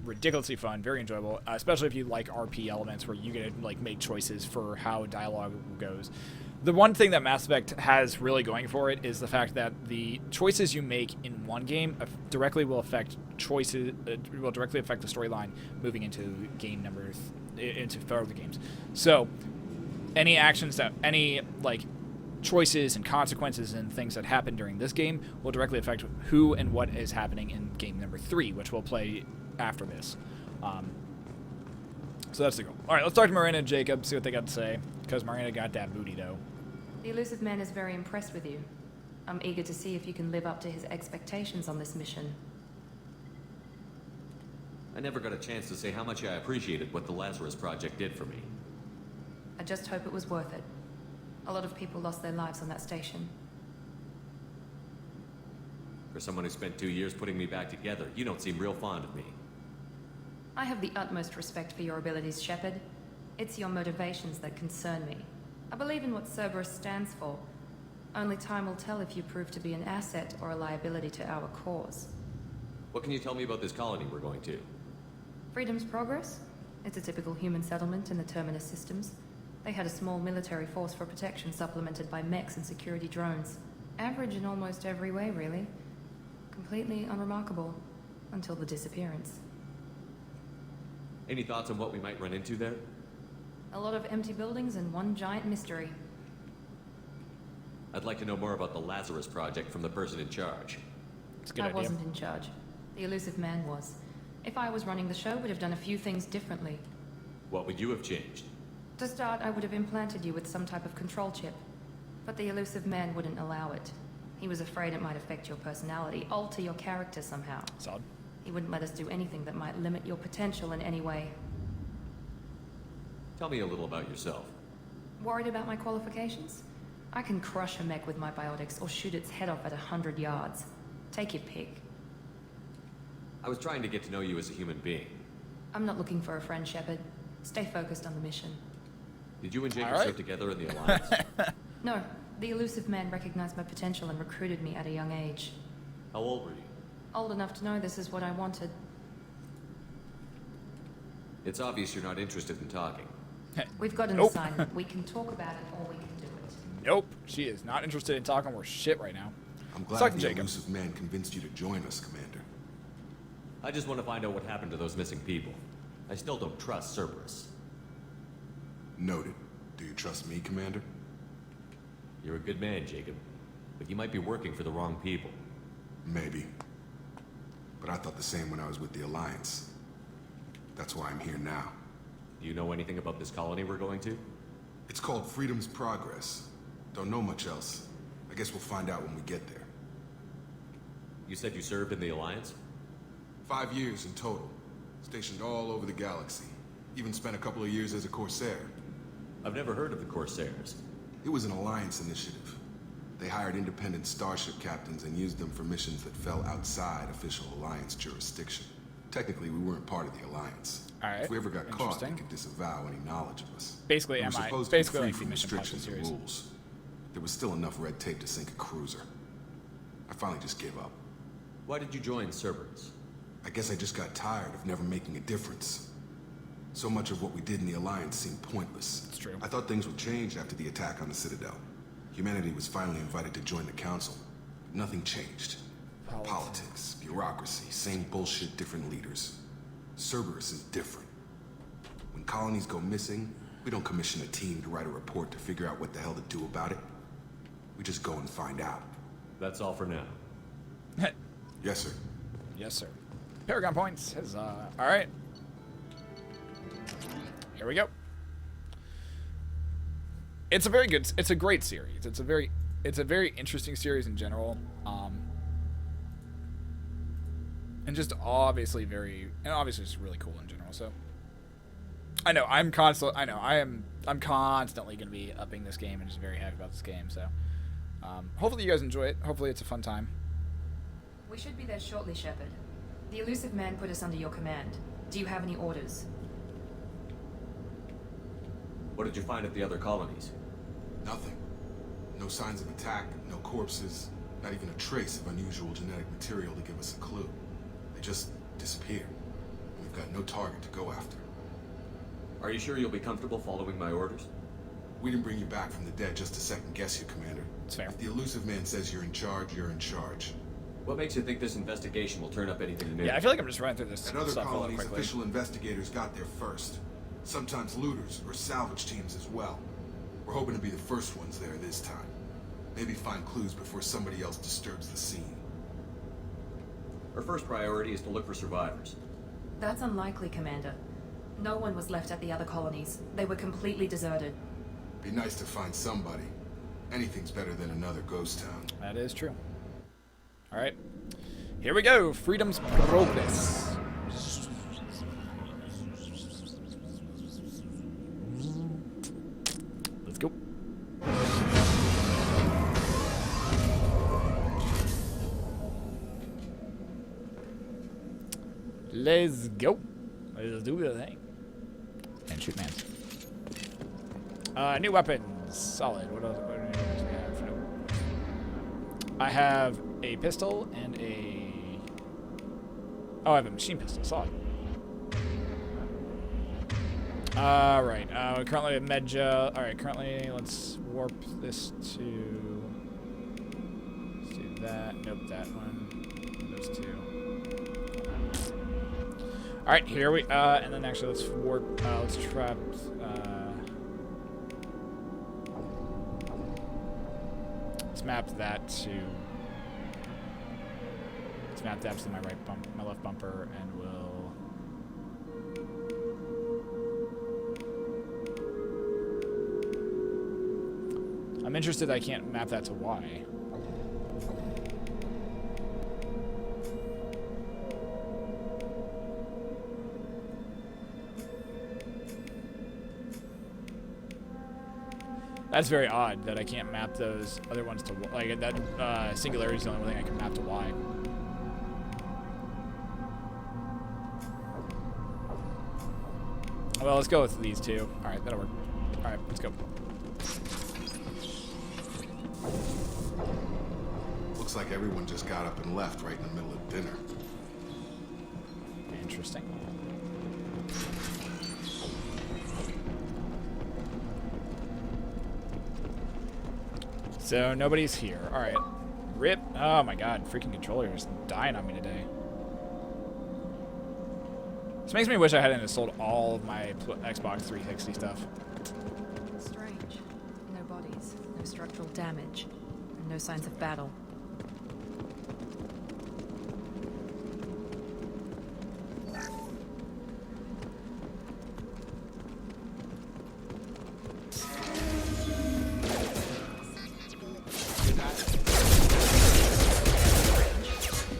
Ridiculously fun, very enjoyable, especially if you like RP elements where you get to make choices for how dialogue goes. The one thing that Mass Effect has really going for it is the fact that the choices you make in one game directly will affect the storyline moving into game into further games. So any actions that choices and consequences and things that happen during this game will directly affect who and what is happening in game number 3, which we'll play after this. So that's the goal. All right, let's talk to Marina and Jacob, see what they got to say, because Marina got that booty, though. The Illusive Man is very impressed with you. I'm eager to see if you can live up to his expectations on this mission. I never got a chance to say how much I appreciated what the Lazarus Project did for me. I just hope it was worth it. A lot of people lost their lives on that station. For someone who spent 2 years putting me back together, you don't seem real fond of me. I have the utmost respect for your abilities, Shepard. It's your motivations that concern me. I believe in what Cerberus stands for. Only time will tell if you prove to be an asset or a liability to our cause. What can you tell me about this colony we're going to? Freedom's Progress? It's a typical human settlement in the Terminus systems. They had a small military force for protection supplemented by mechs and security drones. Average in almost every way, really. Completely unremarkable. Until the disappearance. Any thoughts on what we might run into there? A lot of empty buildings and one giant mystery. I'd like to know more about the Lazarus Project from the person in charge. It's a good I idea. wasn't in charge. The Illusive Man was. If I was running the show, would have done a few things differently. What would you have changed? To start, I would have implanted you with some type of control chip. But the Illusive Man wouldn't allow it. He was afraid it might affect your personality, alter your character somehow. Solid. He wouldn't let us do anything that might limit your potential in any way. Tell me a little about yourself. Worried about my qualifications? I can crush a mech with my biotics or shoot its head off at 100 yards. Take your pick. I was trying to get to know you as a human being. I'm not looking for a friend, Shepard. Stay focused on the mission. Did you and Jacob All right. serve together in the Alliance? No, the Illusive Man recognized my potential and recruited me at a young age. How old were you? Old enough to know this is what I wanted. It's obvious you're not interested in talking. We've got an Nope. assignment. We can talk about it or we can do it. Nope, she is not interested in talking more shit right now. I'm Let's talk glad to the Jacob. Illusive Man convinced you to join us, Commander. I just want to find out what happened to those missing people. I still don't trust Cerberus. Noted. Do you trust me, Commander? You're a good man, Jacob. But you might be working for the wrong people. Maybe. But I thought the same when I was with the Alliance. That's why I'm here now. Do you know anything about this colony we're going to? It's called Freedom's Progress. Don't know much else. I guess we'll find out when we get there. You said you served in the Alliance? 5 years in total. Stationed all over the galaxy. Even spent a couple of years as a Corsair. I've never heard of the Corsairs. It was an Alliance initiative. They hired independent starship captains and used them for missions that fell outside official Alliance jurisdiction. Technically, we weren't part of the Alliance. All right. If we ever got caught, they Interesting. could disavow any knowledge of us. Basically, We were am I? supposed Basically to be like free the from Mission Impossible restrictions and series. rules. There was still enough red tape to sink a cruiser. I finally just gave up. Why did you join Cerberus? I guess I just got tired of never making a difference. So much of what we did in the Alliance seemed pointless. It's true. I thought things would change after the attack on the Citadel. Humanity was finally invited to join the Council. Nothing changed. Politics, bureaucracy, same bullshit, different leaders. Cerberus is different. When colonies go missing, we don't commission a team to write a report to figure out what the hell to do about it. We just go and find out. That's all for now. Yes, sir. Yes, sir. Paragon points. Huzzah. All right. Here we go. It's a very good. It's a great series. It's a very interesting series in general. And just obviously just really cool in general. So I know I'm constantly going to be upping this game and just very happy about this game. So hopefully you guys enjoy it. Hopefully it's a fun time. We should be there shortly, Shepard. The Elusive Man put us under your command. Do you have any orders? What did you find at the other colonies? Nothing. No signs of attack, no corpses, not even a trace of unusual genetic material to give us a clue. They just disappeared. We've got no target to go after. Are you sure you'll be comfortable following my orders? We didn't bring you back from the dead just to second guess you, Commander. It's fair. If the Elusive Man says you're in charge, you're in charge. What makes you think this investigation will turn up anything new? Yeah, I feel like I'm just running through this At other stuff really colonies, quickly. official investigators got there first. Sometimes looters or salvage teams as well. We're hoping to be the first ones there this time. Maybe find clues before somebody else disturbs the scene. Our first priority is to look for survivors. That's unlikely, Commander. No one was left at the other colonies. They were completely deserted. Be nice to find somebody. Anything's better than another ghost town. That is true. All right. Here we go. Freedom's Progress. Let's go. Let's go. Let's do the thing. And shoot, man. New weapons. Solid. What else do we have? Nope. I have a pistol and a... Oh, I have a machine pistol. Solid. Right. Currently a med gel. Alright, currently let's warp this to... Let's do that. Nope, that one. Those two. Alright, here we... and then actually let's warp... let's trap... let's map that to... Let's map that to my right bump, my left bumper, and we'll... I'm interested I can't map that to Y. That's very odd that I can't map those other ones to, like, that singularity is the only thing I can map to Y. Well, let's go with these two. Alright, that'll work. Alright, let's go. Looks like everyone just got up and left right in the middle of dinner. Interesting. So nobody's here. All right. Rip. Oh my god, freaking controller is dying on me today. This makes me wish I hadn't sold all of my Xbox 360 stuff. Strange. No bodies, no structural damage, and no signs of battle.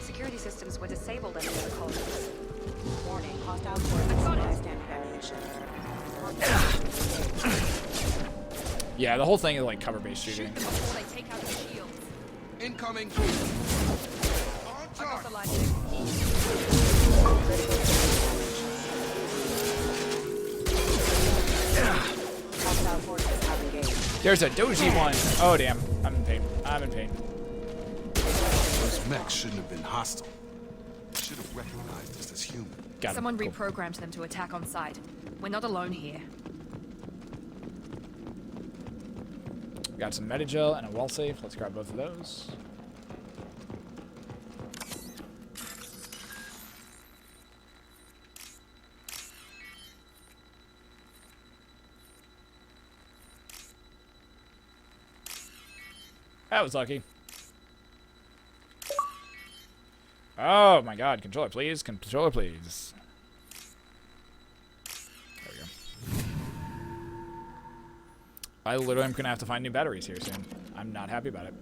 Security systems were disabled at the other colonies. Warning, hostile forces standard ammunition. Yeah, the whole thing is like cover-based shooting. Before they take out the shields. Incoming! I got the lighting. Hostile forces have engaged. There's a doji one. Oh damn, I'm in pain. I'm in pain. Those mechs shouldn't have been hostile. They should have recognized us as human. Got him. Someone Cool. reprogrammed them to attack on sight. We're not alone here. Got some Metagel and a wall safe. Let's grab both of those. That was lucky. Oh my god, controller please, controller please. There we go. I literally am gonna have to find new batteries here soon. I'm not happy about it.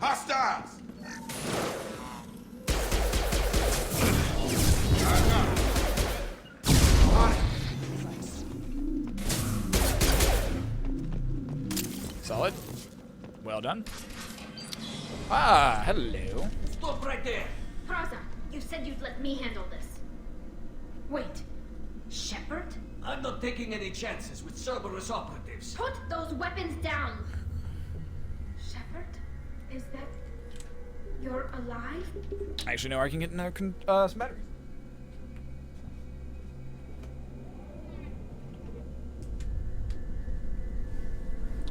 Hostiles! Solid. Well done. Ah, hello. Stop right there! Praza, you said you'd let me handle this. Wait, Shepard? I'm not taking any chances with Cerberus operatives. Put those weapons down! Shepard? Is that... You're alive? I actually know I can get some batteries.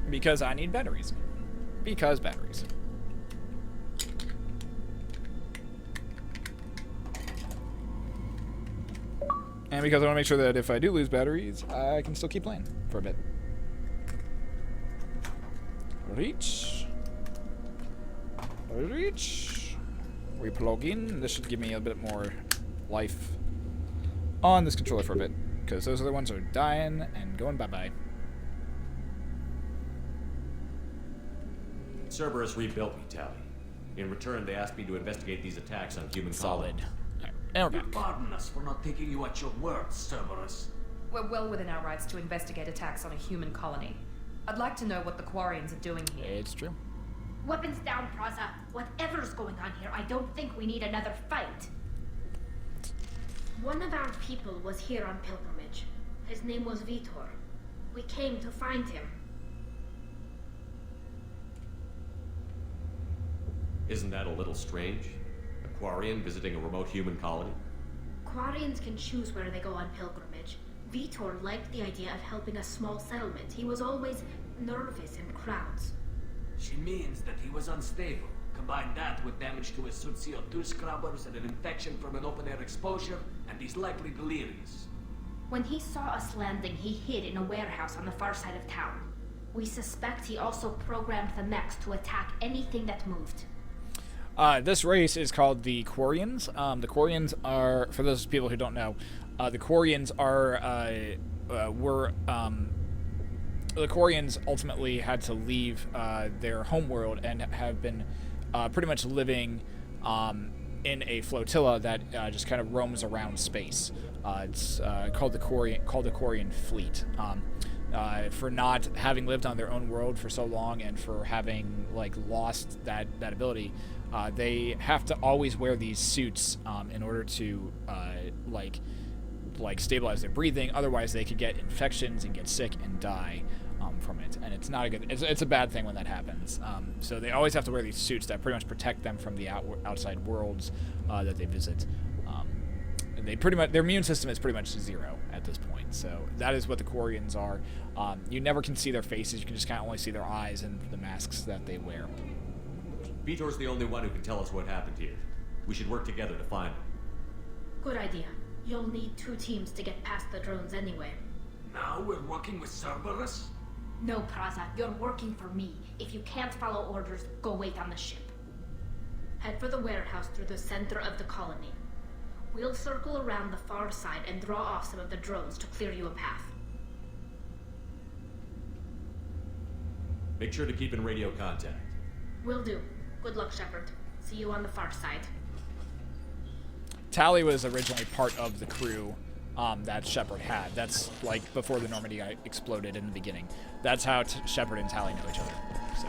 Because I need batteries. Because batteries. And because I want to make sure that if I do lose batteries, I can still keep playing for a bit. Reach. Reach. We plug in. This should give me a bit more life on this controller for a bit. Because those other ones are dying and going bye-bye. Cerberus rebuilt me, Tally. In return, they asked me to investigate these attacks on human Solid. colonies. And we're back. Pardon us for not taking you at your word, Cerberus. We're well within our rights to investigate attacks on a human colony. I'd like to know what the Quarians are doing here. It's true. Weapons down, Praza. Whatever's going on here, I don't think we need another fight. One of our people was here on pilgrimage. His name was Vitor. We came to find him. Isn't that a little strange? A Quarian visiting a remote human colony? Quarians can choose where they go on pilgrimage. Vitor liked the idea of helping a small settlement. He was always nervous in crowds. She means that he was unstable. Combine that with damage to his suit CO2 scrubbers and an infection from an open-air exposure, and he's likely delirious. When he saw us landing, he hid in a warehouse on the far side of town. We suspect he also programmed the mechs to attack anything that moved. This race is called the Quarians. The Quarians are, for those people who don't know, the Quarians the Quarians ultimately had to leave their homeworld and have been pretty much living in a flotilla that just kind of roams around space. It's called the Quarian Fleet. For not having lived on their own world for so long and for having lost that ability, they have to always wear these suits in order to stabilize their breathing. Otherwise, they could get infections and get sick and die from it. And it's not a good. It's a bad thing when that happens. So they always have to wear these suits that pretty much protect them from the outside worlds that they visit. They pretty much, their immune system is pretty much zero at this point. So that is what the Quarians are. You never can see their faces. You can just kind of only see their eyes and the masks that they wear. Vitor's the only one who can tell us what happened here. We should work together to find him. Good idea. You'll need 2 teams to get past the drones anyway. Now we're working with Cerberus? No, Praza. You're working for me. If you can't follow orders, go wait on the ship. Head for the warehouse through the center of the colony. We'll circle around the far side and draw off some of the drones to clear you a path. Make sure to keep in radio contact. Will do. Good luck, Shepard. See you on the far side. Tally was originally part of the crew that Shepard had. That's before the Normandy exploded in the beginning. That's how Shepard and Tally know each other. So,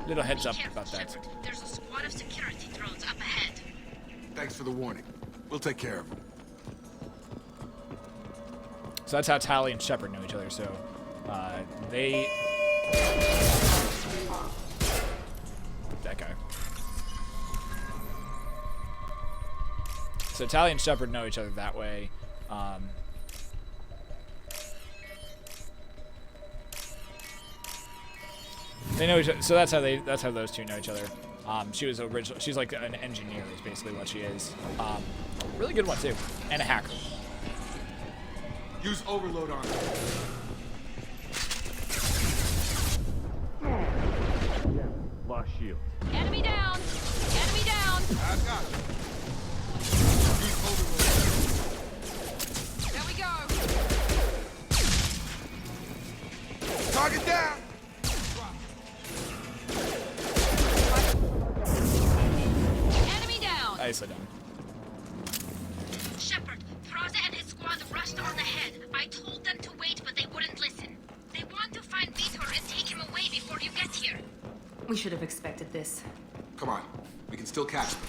little heads up about that. There's a squad of security drones up ahead. Thanks for the warning. We'll take care of them. So that's how Tally and Shepard know each other. So they... That guy. So Tally and Shepard know each other that way. They know each other, so that's how those two know each other. She's like an engineer is basically what she is. Really good one too, and a hacker. Use overload on her. our shields. Enemy down! Enemy down! I've got it. Keep holding There we go! on. Target down! Enemy down! Nicely done. Shepard, Thraza and his squad rushed on ahead. I told them to wait, but they wouldn't listen. They want to find Vitor and take him away before you get here. We should have expected this. Come on. We can still catch them.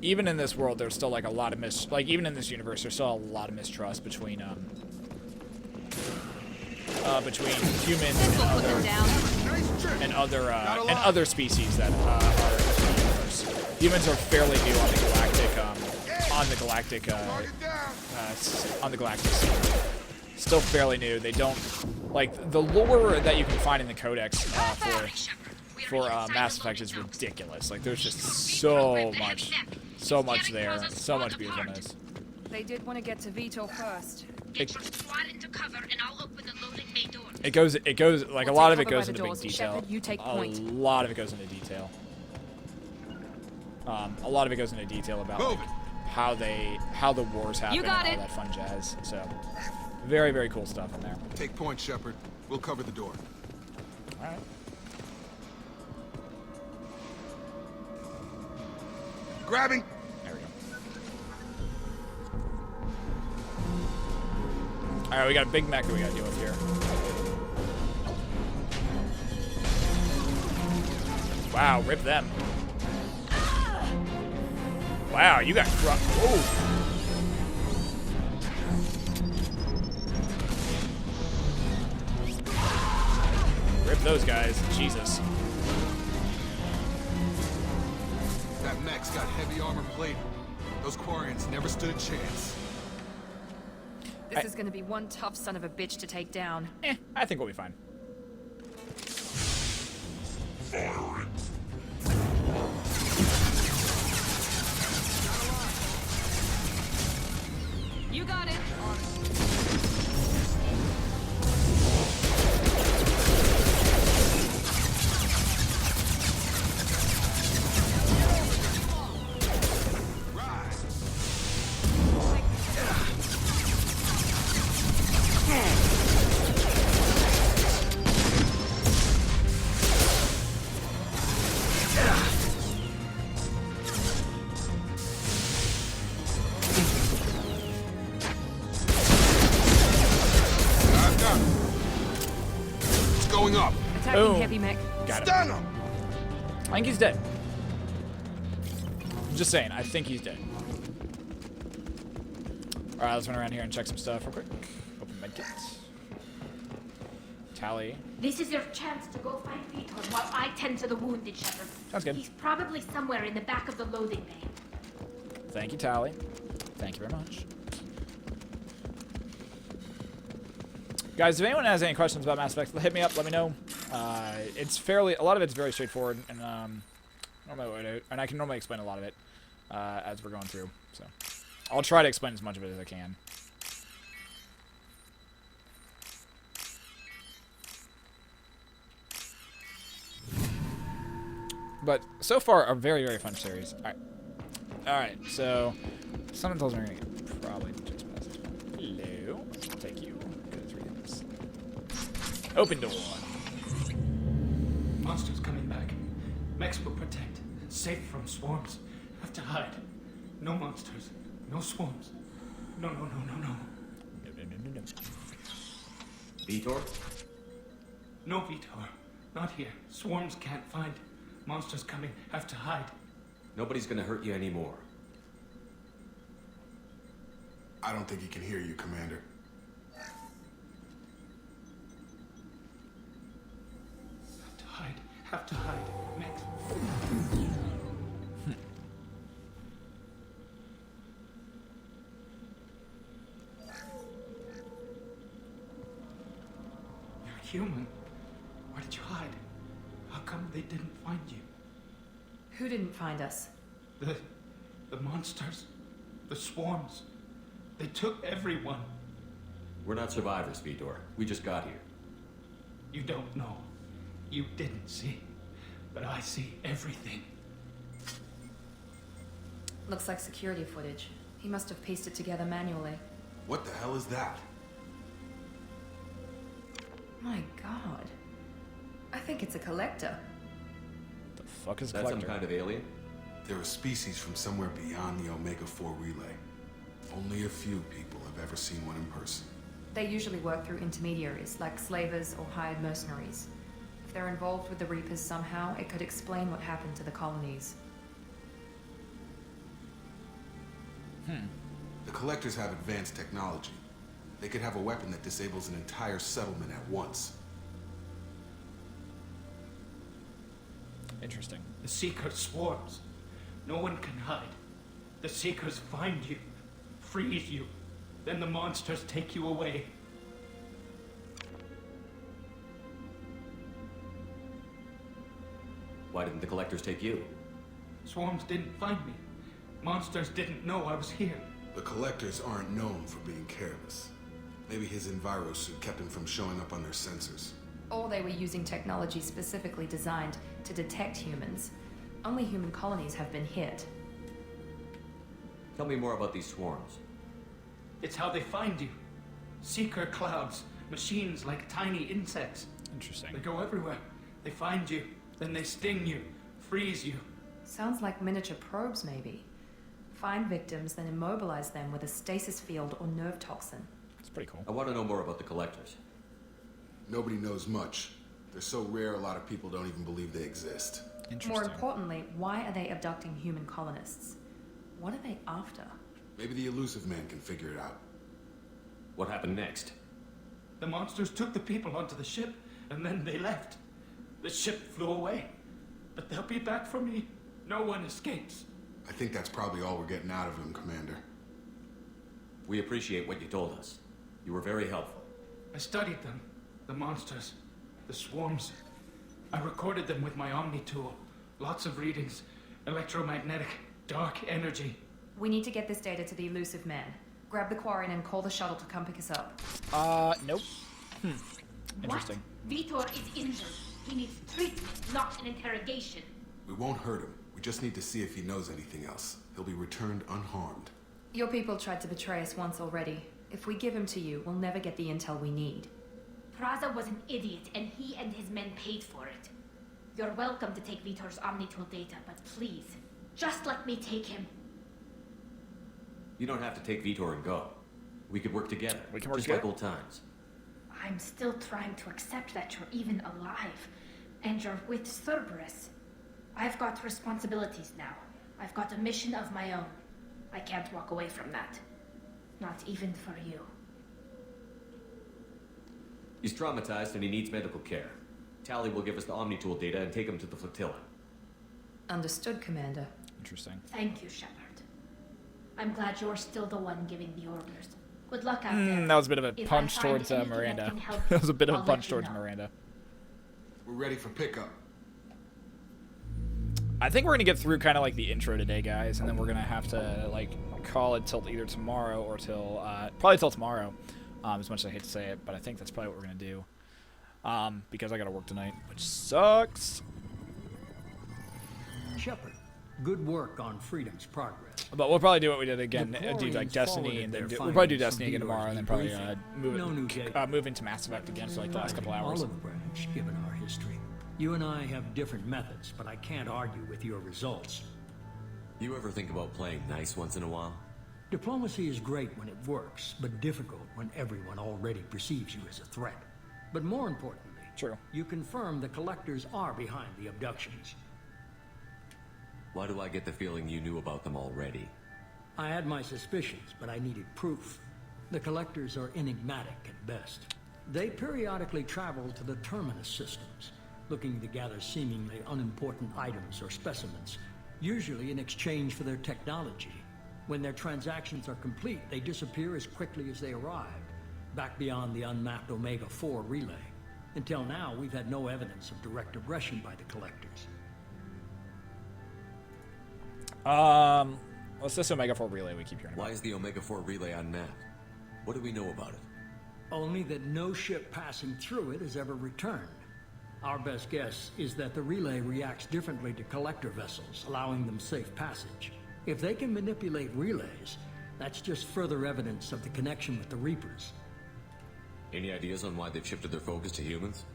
Even in this world, there's still like a lot of even in this universe, there's still a lot of mistrust between humans and other species that are in the universe. Humans are fairly new on the galactic scene. Still fairly new. They don't like the lore that you can find in the Codex for Mass Effect is ridiculous. Like there's just so much there, so much beautifulness. They did want to get to Vitor first. Get your squad into cover and I'll open the loading bay door. It goes like a lot of it goes into big detail. Shepard, you take A point. lot of it goes into detail. A lot of it goes into detail about like, how the wars happen and all that fun jazz. So very, very cool stuff in there. Take point, Shepard. We'll cover the door. All right. Grabbing. There we go. All right, we got a big mech that we got to deal with here. Wow, rip them. Wow, you got crushed. Whoa. Rip those guys. Jesus. That mech's got heavy armor plating. Those Quarians never stood a chance. This is gonna be one tough son of a bitch to take down. I think we'll be fine. You got it. Up. Attacking Boom. heavy mech. Got him. Stun him. I think he's dead. I'm just saying, I think he's dead. Alright, let's run around here and check some stuff real quick. Open medkits. Tally. This is your chance to go find Vitor while I tend to the wounded, Shepard. Sounds good. He's probably somewhere in the back of the loading bay. Thank you, Tally. Thank you very much. Guys, if anyone has any questions about Mass Effect, hit me up. Let me know. It's a lot of it's very straightforward, and and I can normally explain a lot of it as we're going through. So I'll try to explain as much of it as I can. But so far, a very, very fun series. All right. All right. So someone tells me we're gonna get probably just past this one. Hello. I'll take you. Open door. Monsters coming back. Mechs will protect. Safe from swarms. Have to hide. No monsters. No swarms. No. No. Vitor? No, Vitor. Not here. Swarms can't find. Monsters coming. Have to hide. Nobody's gonna hurt you anymore. I don't think he can hear you, Commander. Have to hide. Mechs. You're human. Where did you hide? How come they didn't find you? Who didn't find us? The monsters. The swarms. They took everyone. We're not survivors, Vitor. We just got here. You don't know. You didn't see, but I see everything. Looks like security footage. He must have pieced it together manually. What the hell is that? My god. I think it's a collector. The fuck is That collector? some kind of alien? They're a species from somewhere beyond the Omega-4 relay. Only a few people have ever seen one in person. They usually work through intermediaries, like slavers or hired mercenaries. If they're involved with the Reapers somehow, it could explain what happened to the colonies. The Collectors have advanced technology. They could have a weapon that disables an entire settlement at once. Interesting. The Seeker swarms. No one can hide. The Seekers find you, freeze you, then the monsters take you away. Why didn't the Collectors take you? Swarms didn't find me. Monsters didn't know I was here. The Collectors aren't known for being careless. Maybe his Enviro suit kept him from showing up on their sensors. Or they were using technology specifically designed to detect humans. Only human colonies have been hit. Tell me more about these swarms. It's how they find you. Seeker clouds, machines like tiny insects. Interesting. They go everywhere. They find you, then they sting you, freeze you. Sounds like miniature probes, maybe. Find victims, then immobilize them with a stasis field or nerve toxin. It's pretty cool. I want to know more about the Collectors. Nobody knows much. They're so rare, a lot of people don't even believe they exist. Interesting. More importantly, why are they abducting human colonists? What are they after? Maybe the Elusive Man can figure it out. What happened next? The monsters took the people onto the ship, and then they left. The ship flew away. But they'll be back for me. No one escapes. I think that's probably all we're getting out of him, Commander. We appreciate what you told us. You were very helpful. I studied them. The monsters. The swarms. I recorded them with my Omni tool. Lots of readings. Electromagnetic. Dark energy. We need to get this data to the Elusive Man. Grab the Quarian and call the shuttle to come pick us up. Nope. Interesting. What? Vitor is injured. He needs treatment, not an interrogation. We won't hurt him. We just need to see if he knows anything else. He'll be returned unharmed. Your people tried to betray us once already. If we give him to you, we'll never get the intel we need. Praza was an idiot, and he and his men paid for it. You're welcome to take Vitor's Omnitool data, but please, just let me take him. You don't have to take Vitor and go. We could work together. We can work just together? like old times. I'm still trying to accept that you're even alive, and you're with Cerberus. I've got responsibilities now. I've got a mission of my own. I can't walk away from that. Not even for you. He's traumatized and he needs medical care. Tally will give us the Omnitool data and take him to the flotilla. Understood, Commander. Interesting. Thank you, Shepard. I'm glad you're still the one giving the orders. Good luck out there. That was a bit of a If punch I find towards anything that Miranda. can help, That was a bit of a I'll punch let you towards know. Miranda. We're ready for pickup. I think we're gonna get through kind of like the intro today, guys, and then we're gonna have to like call it till either tomorrow or till probably till tomorrow. As much as I hate to say it, but I think that's probably what we're gonna do. Because I gotta work tonight, which sucks. Shepard, good work on Freedom's progress. But we'll probably do what we did again, The do like Quarians Destiny, forwarded and then their we'll probably do findings Destiny from again tomorrow, and then probably debriefing. move into Mass Effect again for like the last couple hours. Olive Branch, given our history. You and I have different methods, but I can't argue with your results. You ever think about playing nice once in a while? Diplomacy is great when it works, but difficult when everyone already perceives you as a threat. But more importantly, true, you confirm the Collectors are behind the abductions. Why do I get the feeling you knew about them already? I had my suspicions, but I needed proof. The Collectors are enigmatic at best. They periodically travel to the Terminus systems, looking to gather seemingly unimportant items or specimens, usually in exchange for their technology. When their transactions are complete, they disappear as quickly as they arrived, back beyond the unmapped Omega-4 relay. Until now, we've had no evidence of direct aggression by the Collectors. What's this Omega-4 relay we keep hearing about? Why is the Omega-4 relay unmapped? What do we know about it? Only that no ship passing through it has ever returned. Our best guess is that the relay reacts differently to collector vessels, allowing them safe passage. If they can manipulate relays, that's just further evidence of the connection with the Reapers. Any ideas on why they've shifted their focus to humans?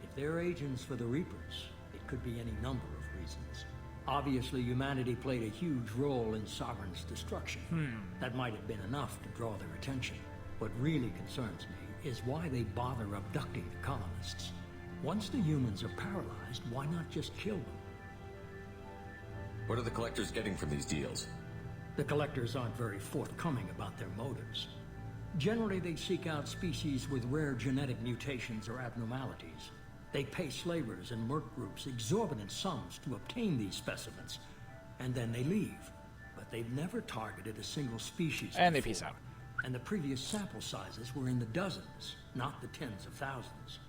If they're agents for the Reapers, it could be any number of reasons. Obviously, humanity played a huge role in Sovereign's destruction. That might have been enough to draw their attention. What really concerns me is why they bother abducting the colonists. Once the humans are paralyzed, why not just kill them? What are the collectors getting from these deals? The collectors aren't very forthcoming about their motives. Generally, they seek out species with rare genetic mutations or abnormalities. They pay slavers and merc groups exorbitant sums to obtain these specimens, and then they leave. But they've never targeted a single species And before. they peace out. And the previous sample sizes were in the dozens, not the tens of thousands.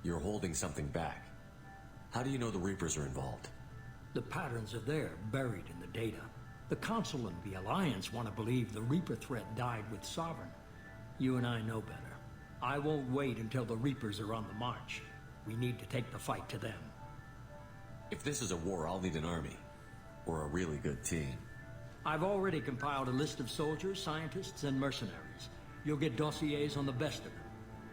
You're holding something back. How do you know the Reapers are involved? The patterns are there, buried in the data. The Council and the Alliance want to believe the Reaper threat died with Sovereign. You and I know better. I won't wait until the Reapers are on the march. We need to take the fight to them. If this is a war, I'll need an army. Or a really good team. I've already compiled a list of soldiers, scientists, and mercenaries. You'll get dossiers on the best of them.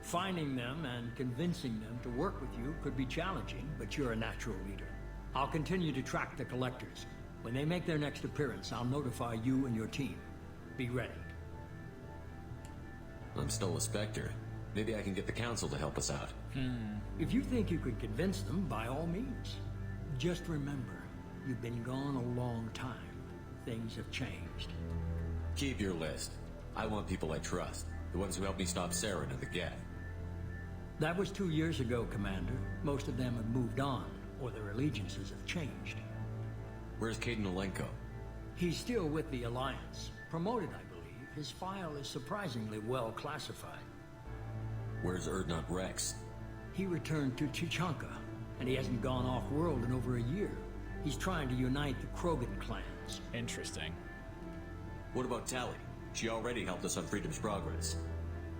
Finding them and convincing them to work with you could be challenging, but you're a natural leader. I'll continue to track the collectors. When they make their next appearance, I'll notify you and your team. Be ready. I'm still a Spectre. Maybe I can get the Council to help us out. If you think you could convince them, by all means. Just remember, you've been gone a long time. Things have changed. Keep your list. I want people I trust. The ones who helped me stop Saren and the Geth. That was 2 years ago, Commander. Most of them have moved on, or their allegiances have changed. Where's Caden Alenko? He's still with the Alliance. Promoted, I believe. His file is surprisingly well classified. Where's Urdnot Rex? He returned to Chichanka, and he hasn't gone off-world in over a year. He's trying to unite the Krogan clans. Interesting. What about Tali? She already helped us on Freedom's Progress.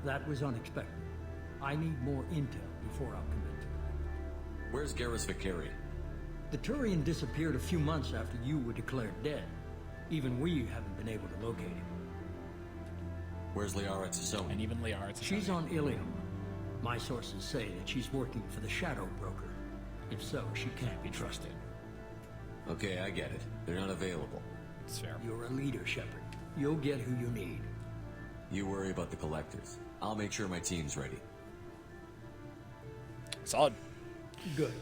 That was unexpected. I need more intel before I'll commit to it. Where's Garrus Vakarian? The Turian disappeared a few months after you were declared dead. Even we haven't been able to locate him. Where's Liara T'Soni? And even Liara T'Soni. She's on Ilium. My sources say that she's working for the Shadow Broker. If so, she can't be trusted. Okay, I get it. They're not available. It's fair. You're a leader, Shepard. You'll get who you need. You worry about the collectors. I'll make sure my team's ready. Solid. Good.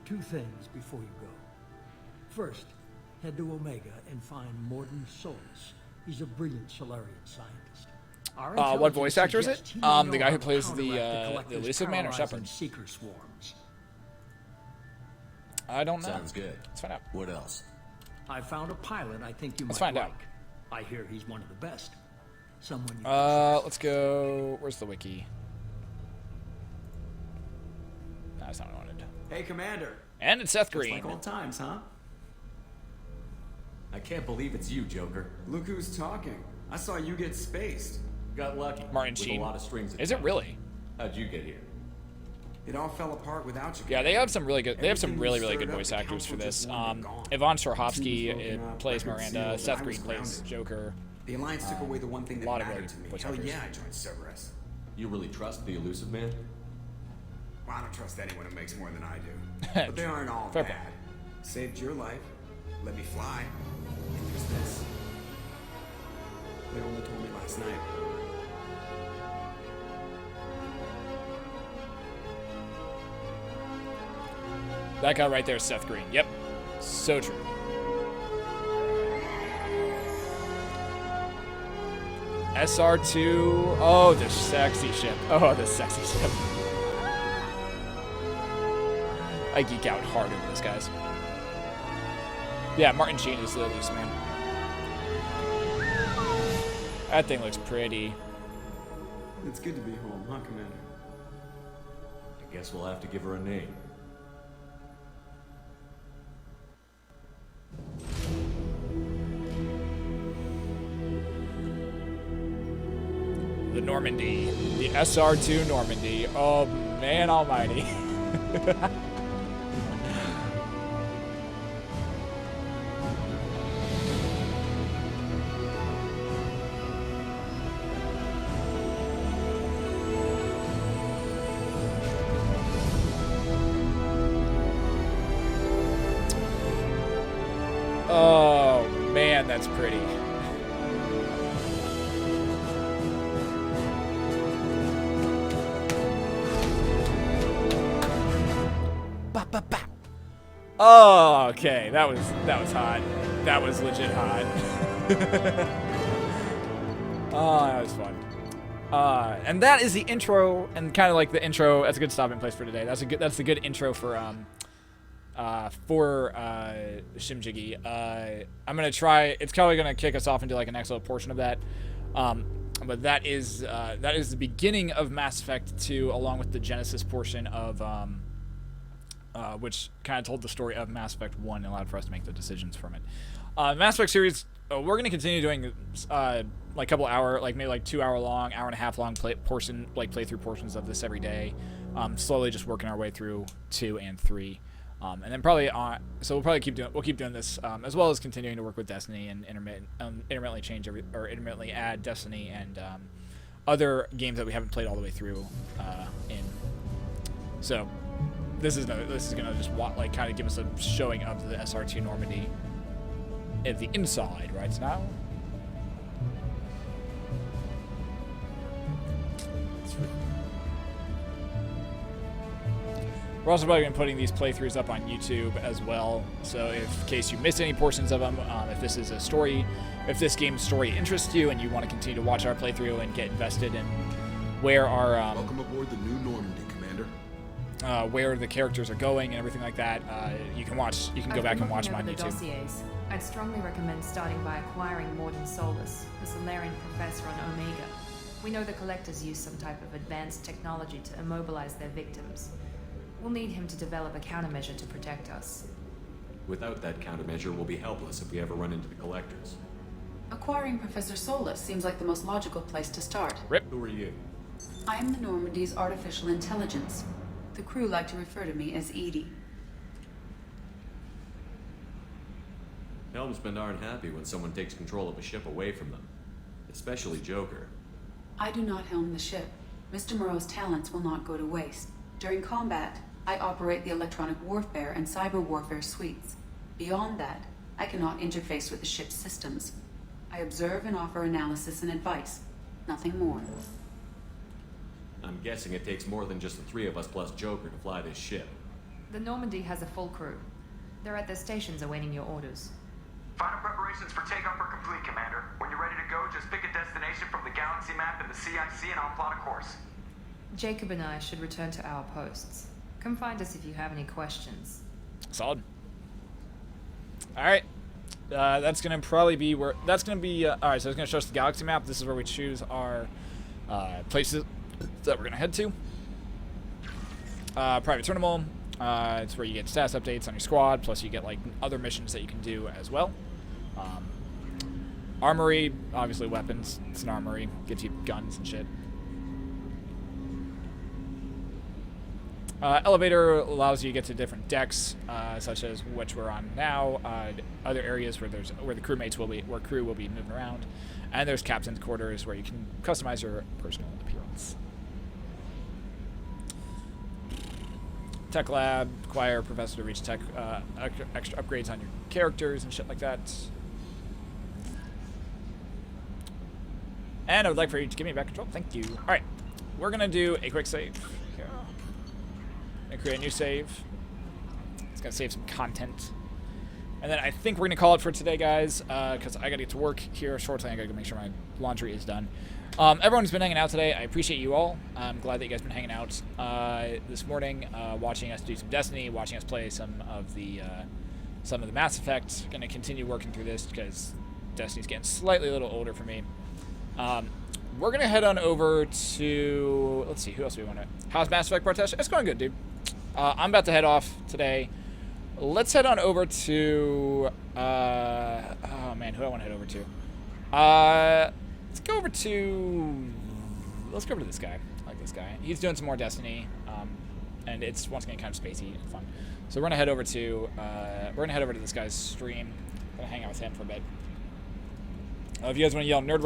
2 things before you go. First, head to Omega and find Mordin Solus. He's a brilliant Solarian scientist. What voice actor is it? He may The know guy who how plays to the counteract collectors' elusive man or paralyzing Shepard? Seeker swarms. I don't know. Sounds good. Let's find out. What else? I found a pilot I think you Let's might find out. like. I hear he's one of the best. Someone you Let's go. Where's the wiki? No, that's not what I wanted. Hey, Commander. And it's Seth Just Green. like old times, huh? I can't believe it's you, Joker. Look who's talking. I saw you get spaced. Got lucky. Martin with Sheen. a lot of strings Is it attached. really? How'd you get here? It all fell apart without you. Yeah, they have some really good. They have some Everything really, was really good stirred up, voice the actors for council this. just wanted it gone. Yvonne Teams Strahovski broken up, plays records Miranda. sealed, Seth I Green was plays grounded. Joker. The Alliance took away the one thing that lot of mattered really to me. voice Hell actors. yeah, I joined Cerberus. You really trust the elusive man? Well, I don't trust anyone who makes more than I do. But they aren't all Fair bad. point. Saved your life. Let me fly. And there's this. They only told me last night. That guy right there is Seth Green. Yep. So true. SR2. Oh, the sexy ship. Oh, the sexy ship. I geek out hard over this, guys. Yeah, Martin Sheen is the loose man. That thing looks pretty. It's good to be home, huh, Commander? I guess we'll have to give her a name. The Normandy. The SR2 Normandy. man almighty. Oh, man, that's pretty. Oh, okay. That was hot. That was legit hot. Oh, that was fun. And that is the intro, and kind of like the intro. That's a good stopping place for today. That's the good intro for Shimjigi. I'm gonna try. It's probably gonna kick us off into like an next little portion of that. But that is the beginning of Mass Effect 2, along with the Genesis portion of which kind of told the story of Mass Effect 1 and allowed for us to make the decisions from it. Mass Effect series, we're gonna continue doing like couple hour, like maybe like 2 hour long, hour and a half long playthrough portions of this every day. Slowly just working our way through 2 and 3. And then probably so we'll probably keep doing this as well as continuing to work with Destiny and intermittently add Destiny and other games that we haven't played all the way through in. So this is gonna just like kind of give us a showing of the SR2 Normandy at the inside right now. We're also probably going to be putting these playthroughs up on YouTube as well, so in case you missed any portions of them, if this game's story interests you and you want to continue to watch our playthrough and get invested in where our welcome aboard the new Normandy, Commander. Where the characters are going and everything like that, you can go back and watch them on the YouTube. Dossiers. I'd strongly recommend starting by acquiring Mordin Solus, the Solarian professor on Omega. We know the Collectors use some type of advanced technology to immobilize their victims. We'll need him to develop a countermeasure to protect us. Without that countermeasure, we'll be helpless if we ever run into the Collectors. Acquiring Professor Solus seems like the most logical place to start. Rip. Who are you? I am the Normandy's artificial intelligence. The crew like to refer to me as Edie. Helmsmen aren't happy when someone takes control of a ship away from them. Especially Joker. I do not helm the ship. Mr. Moreau's talents will not go to waste. During combat, I operate the electronic warfare and cyber warfare suites. Beyond that, I cannot interface with the ship's systems. I observe and offer analysis and advice. Nothing more. I'm guessing it takes more than just the three of us plus Joker to fly this ship. The Normandy has a full crew. They're at their stations awaiting your orders. Final preparations for takeoff are complete, Commander. When you're ready to go, just pick a destination from the galaxy map and the CIC and I'll plot a course. Jacob and I should return to our posts. Come find us if you have any questions. Solid. Alright. That's going to probably be where... That's going to be... Alright, so it's going to show us the galaxy map. This is where we choose our places that we're going to head to. Private Terminal. It's where you get status updates on your squad, plus you get like other missions that you can do as well. Armory, obviously weapons. It's an armory. Gives you guns and shit. Elevator allows you to get to different decks, such as which we're on now. Other areas where the crewmates will be, where crew will be moving around, and there's captain's quarters where you can customize your personal appearance. Tech lab, acquire professor to reach tech extra upgrades on your characters and shit like that. And I would like for you to give me back control. Thank you. All right, we're gonna do a quick save here. And create a new save. It's gonna save some content. And then I think we're gonna call it for today, guys, because I gotta get to work here shortly. I gotta go make sure my laundry is done. Everyone's been hanging out today. I appreciate you all. I'm glad that you guys been hanging out this morning, watching us do some Destiny, watching us play some of the Mass Effect. Gonna continue working through this because Destiny's getting slightly a little older for me. We're gonna head on over to, let's see, who else do we want to? How's Mass Effect Protest? It's going good, dude. I'm about to head off today. Let's head on over to, oh man, who do I want to head over to? Let's go over to this guy. I like this guy. He's doing some more Destiny, and it's once again kind of spacey and fun. So we're gonna head over to this guy's stream. Gonna hang out with him for a bit. If you guys want to yell nerd